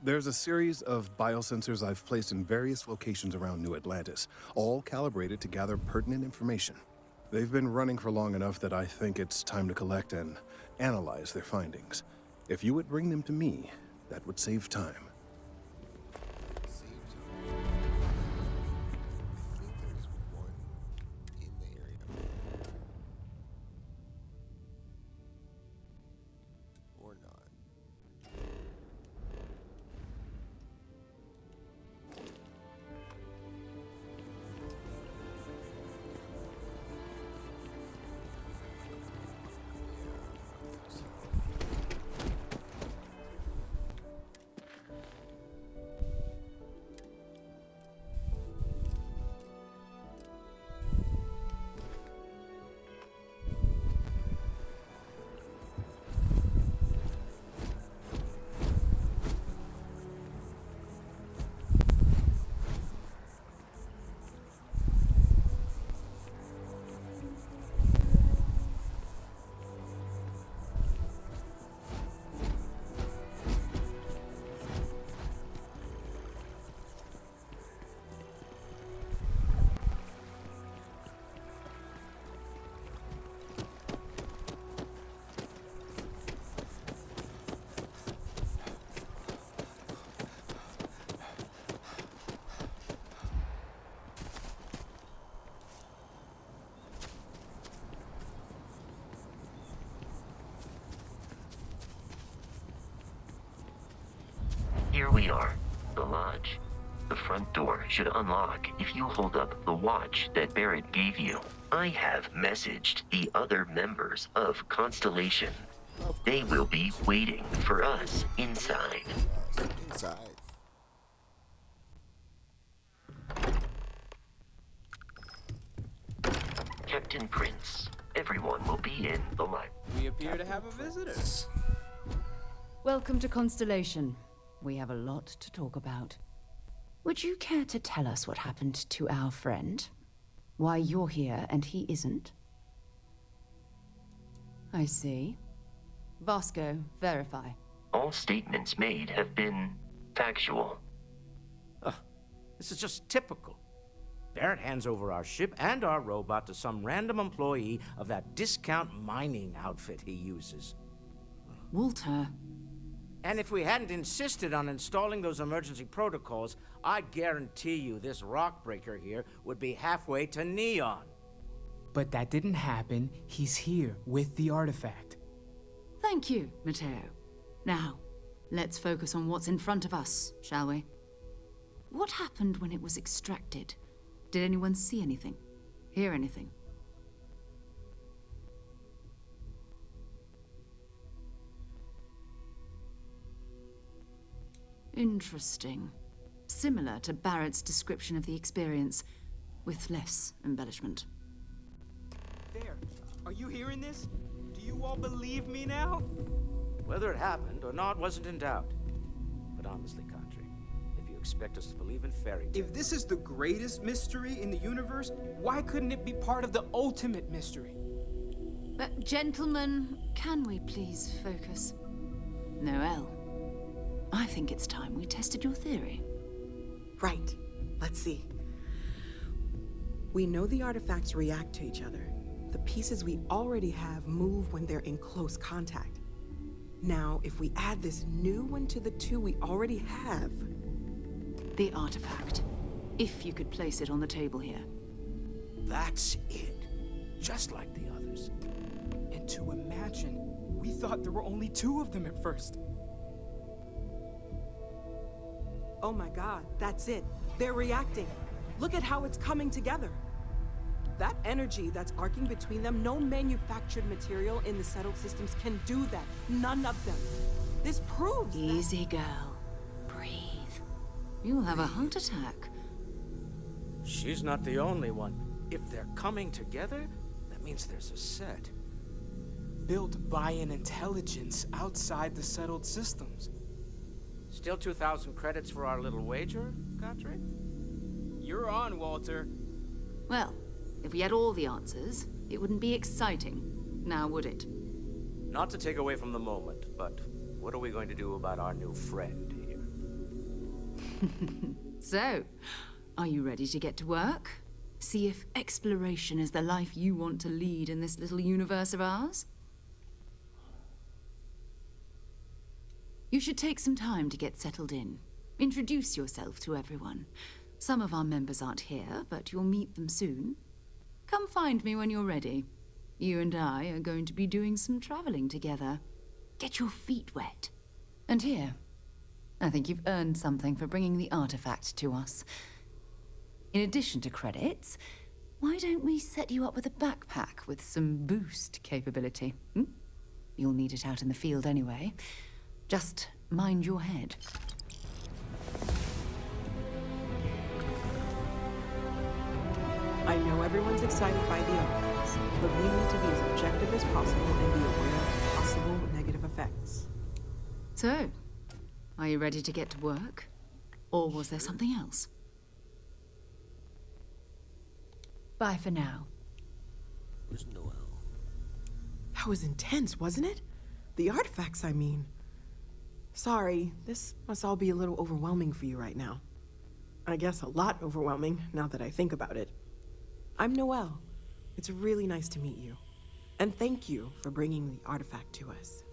There's a series of biosensors I've placed in various locations around New Atlantis, all calibrated to gather pertinent information. They've been running for long enough that I think it's time to collect and analyze their findings. If you would bring them to me, that would save time.
Here we are, the lodge. The front door should unlock if you hold up the watch that Barrett gave you. I have messaged the other members of Constellation. They will be waiting for us inside.
Inside.
Captain Prince, everyone will be in the library.
We appear to have a visitor.
Welcome to Constellation. We have a lot to talk about. Would you care to tell us what happened to our friend? Why you're here and he isn't? I see. Vasco, verify.
All statements made have been factual.
This is just typical. Barrett hands over our ship and our robot to some random employee of that discount mining outfit he uses.
Walter.
And if we hadn't insisted on installing those emergency protocols, I guarantee you this rock breaker here would be halfway to Neon.
But that didn't happen. He's here with the artifact.
Thank you, Matteo. Now, let's focus on what's in front of us, shall we? What happened when it was extracted? Did anyone see anything? Hear anything? Interesting. Similar to Barrett's description of the experience, with less embellishment.
There. Are you hearing this? Do you all believe me now?
Whether it happened or not wasn't in doubt. But honestly, Country, if you expect us to believe in fairy tales...
If this is the greatest mystery in the universe, why couldn't it be part of the ultimate mystery?
But gentlemen, can we please focus? Noel, I think it's time we tested your theory.
Right. Let's see. We know the artifacts react to each other. The pieces we already have move when they're in close contact. Now, if we add this new one to the two we already have...
The artifact. If you could place it on the table here.
That's it. Just like the others.
And to imagine, we thought there were only 2 of them at first.
Oh my god, that's it. They're reacting. Look at how it's coming together. That energy that's arcing between them, no manufactured material in the settled systems can do that. None of them. This proves
Easy, girl. Breathe. You'll have a heart attack.
She's not the only one. If they're coming together, that means there's a set.
Built by an intelligence outside the settled systems.
Still 2,000 credits for our little wager, Country?
You're on, Walter.
Well, if we had all the answers, it wouldn't be exciting, now would it?
Not to take away from the moment, but what are we going to do about our new friend here?
So, are you ready to get to work?
See if exploration is the life you want to lead in this little universe of ours? You should take some time to get settled in. Introduce yourself to everyone. Some of our members aren't here, but you'll meet them soon. Come find me when you're ready. You and I are going to be doing some traveling together. Get your feet wet. And here, I think you've earned something for bringing the artifact to us. In addition to credits, why don't we set you up with a backpack with some boost capability? You'll need it out in the field anyway. Just mind your head.
I know everyone's excited by the artifacts, but we need to be as objective as possible and be aware of possible negative effects.
So, are you ready to get to work? Or was there something else? Bye for now.
Where's Noel?
That was intense, wasn't it? The artifacts, I mean. Sorry, this must all be a little overwhelming for you right now. I guess a lot overwhelming, now that I think about it. I'm Noel. It's really nice to meet you. And thank you for bringing the artifact to us.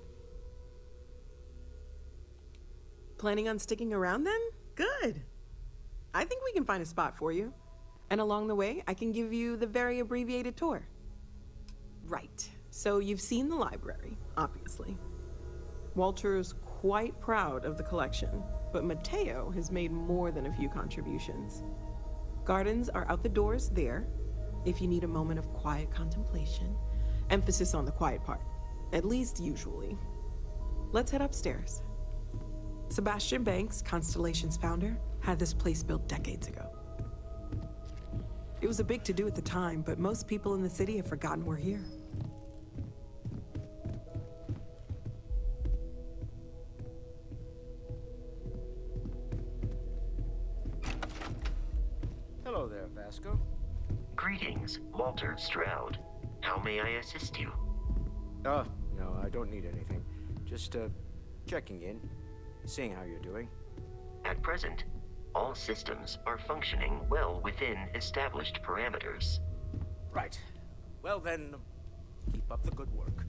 Planning on sticking around then? Good. I think we can find a spot for you. And along the way, I can give you the very abbreviated tour. Right. So you've seen the library, obviously. Walter's quite proud of the collection, but Mateo has made more than a few contributions. Gardens are out the doors there, if you need a moment of quiet contemplation. Emphasis on the quiet part, at least usually. Let's head upstairs. Sebastian Banks, Constellation's founder, had this place built decades ago. It was a big to-do at the time, but most people in the city have forgotten we're here.
Hello there, Vasco.
Greetings, Walter Stroud. How may I assist you?
Oh, no, I don't need anything. Just, checking in, seeing how you're doing.
At present, all systems are functioning well within established parameters.
Right. Well then, keep up the good work.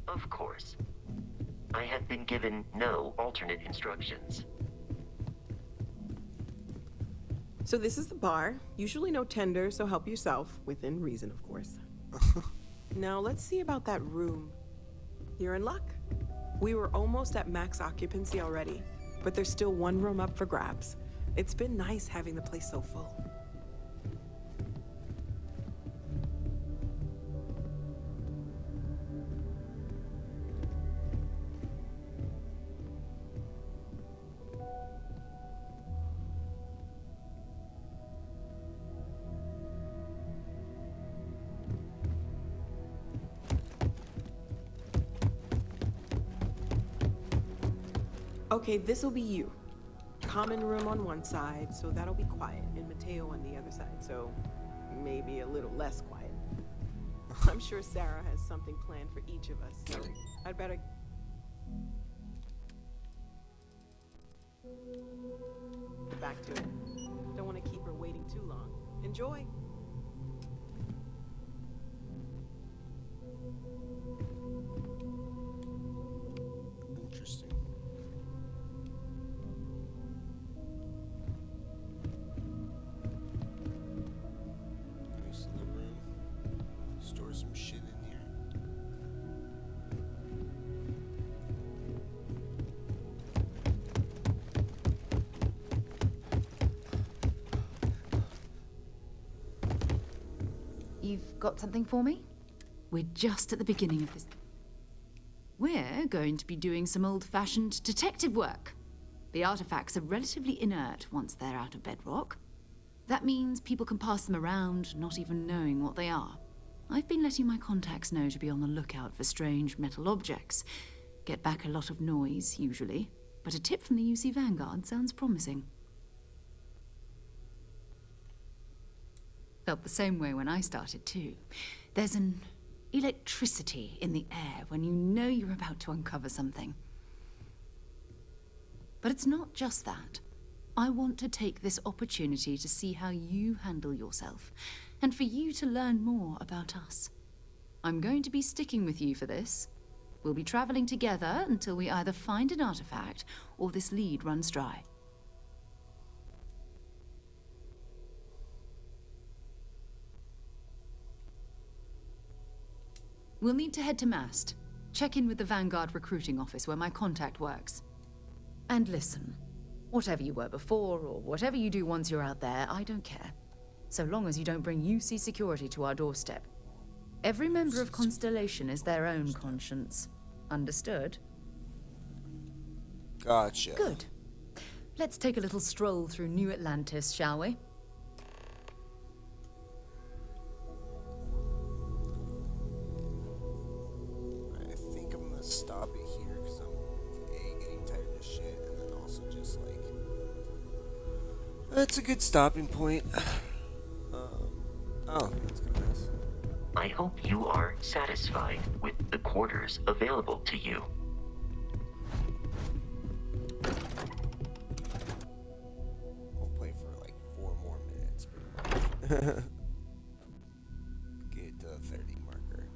Of course. I have been given no alternate instructions.
So this is the bar. Usually no tender, so help yourself. Within reason, of course. Now let's see about that room. You're in luck. We were almost at max occupancy already, but there's still one room up for grabs. It's been nice having the place so full. Okay, this'll be you. Common room on one side, so that'll be quiet, and Mateo on the other side, so maybe a little less quiet. I'm sure Sarah has something planned for each of us, so I'd better... Get back to it. Don't want to keep her waiting too long. Enjoy!
Interesting. Nice little room. Store some shit in here.
You've got something for me? We're just at the beginning of this. We're going to be doing some old-fashioned detective work. The artifacts are relatively inert once they're out of bedrock. That means people can pass them around, not even knowing what they are. I've been letting my contacts know to be on the lookout for strange metal objects. Get back a lot of noise, usually, but a tip from the UC Vanguard sounds promising. Felt the same way when I started, too. There's an electricity in the air when you know you're about to uncover something. But it's not just that. I want to take this opportunity to see how you handle yourself and for you to learn more about us. I'm going to be sticking with you for this. We'll be traveling together until we either find an artifact or this lead runs dry. We'll need to head to Mast. Check in with the Vanguard recruiting office where my contact works. And listen, whatever you were before or whatever you do once you're out there, I don't care. So long as you don't bring UC security to our doorstep. Every member of Constellation is their own conscience. Understood?
Gotcha.
Good. Let's take a little stroll through New Atlantis, shall we?
I think I'm gonna stop it here because I'm getting tired of shit, and then also just like that's a good stopping point. Oh, that's kind of nice.
I hope you are satisfied with the quarters available to you.
We'll play for like 4 more minutes, pretty much. Get to the 30 marker.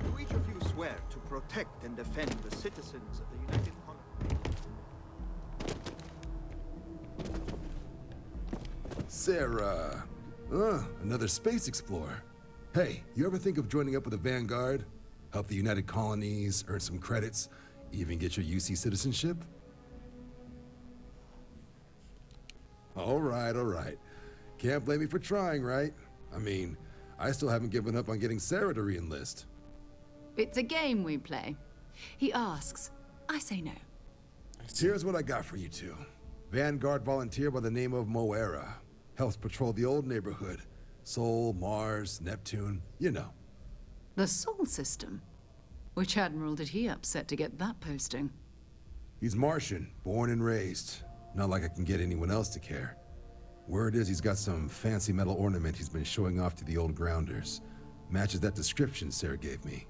Do each of you swear to protect and defend the citizens of the United Colonies?
Sarah. Another space explorer. Hey, you ever think of joining up with the Vanguard? Help the United Colonies, earn some credits, even get your UC citizenship? All right. Can't blame me for trying, right? I mean, I still haven't given up on getting Sarah to re-enlist.
It's a game we play. He asks, I say no.
Here's what I got for you two. Vanguard volunteer by the name of Moera. Helps patrol the old neighborhood. Sol, Mars, Neptune, you know.
The Sol system? Which admiral did he upset to get that posting?
He's Martian, born and raised. Not like I can get anyone else to care. Word is he's got some fancy metal ornament he's been showing off to the old grounders. Matches that description Sarah gave me.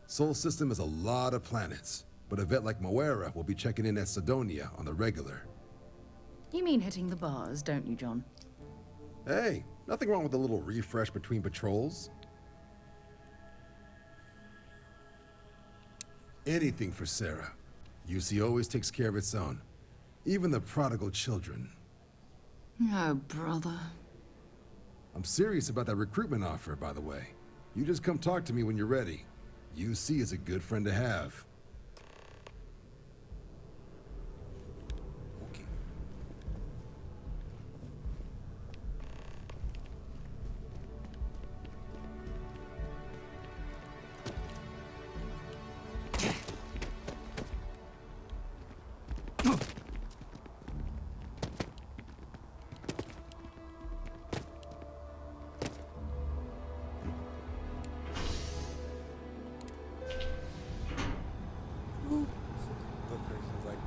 Sol system has a lot of planets, but a vet like Moera will be checking in at Sidonia on the regular.
You mean hitting the bars, don't you, John?
Hey, nothing wrong with a little refresh between patrols. Anything for Sarah. UC always takes care of its own. Even the prodigal children.
Oh, brother.
I'm serious about that recruitment offer, by the way. You just come talk to me when you're ready. UC is a good friend to have.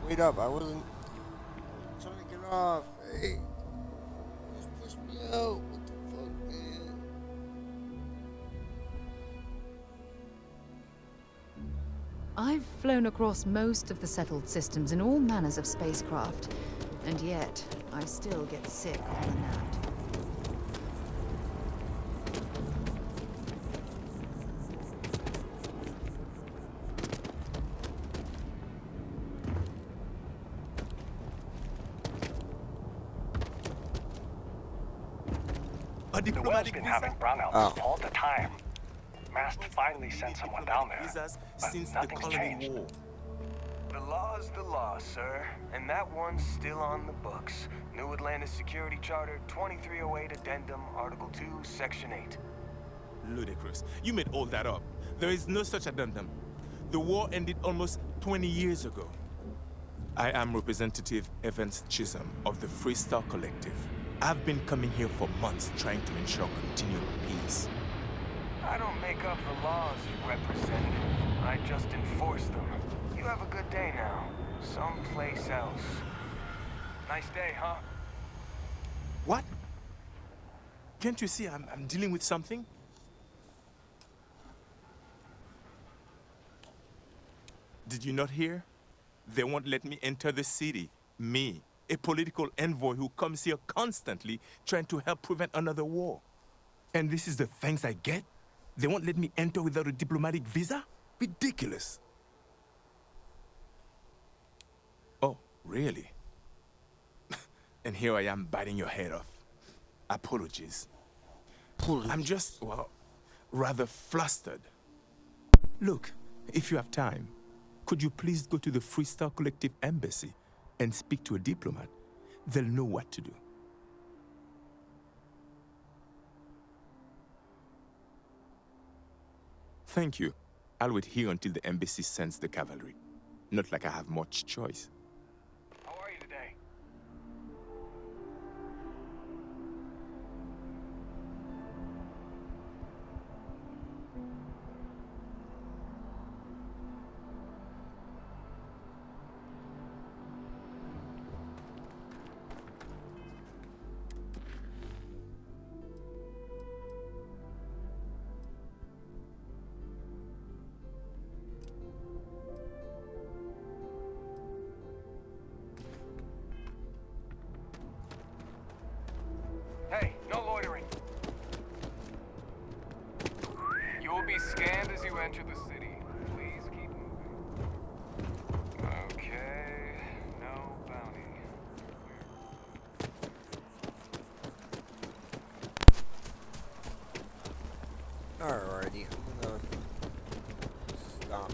Wait up, I wasn't trying to get off. Hey, just push me out. What the fuck, man?
I've flown across most of the settled systems in all manners of spacecraft, and yet I still get sick on the nap.
The world's been having brownouts all the time. Mast finally sent someone down there,
Visas
but
since the
nothing's
Colony
changed.
War.
The law's the law, sir, and that one's still on the books. New Atlantis Security Charter, 2308 Addendum, Article 2, Section 8.
Ludicrous. You made all that up. There is no such addendum. The war ended almost 20 years ago. I am Representative Evans Chisholm of the Freestar Collective. I've been coming here for months trying to ensure continued peace.
I don't make up the laws, Representative. I just enforce them. You have a good day now. Someplace else. Nice day, huh?
What? Can't you see I'm dealing with something? Did you not hear? They won't let me enter the city. Me, a political envoy who comes here constantly trying to help prevent another war. And this is the thanks I get? They won't let me enter without a diplomatic visa? Ridiculous. Oh, really? And here I am biting your head off. Apologies. I'm just, well, rather flustered. Look, if you have time, could you please go to the Freestar Collective Embassy and speak to a diplomat? They'll know what to do. Thank you. I'll wait here until the embassy sends the cavalry. Not like I have much choice.
How are you today? Hey, no loitering. You will be scanned as you enter the city. Please keep moving. Okay, no bounty.
Alrighty, I'm gonna stop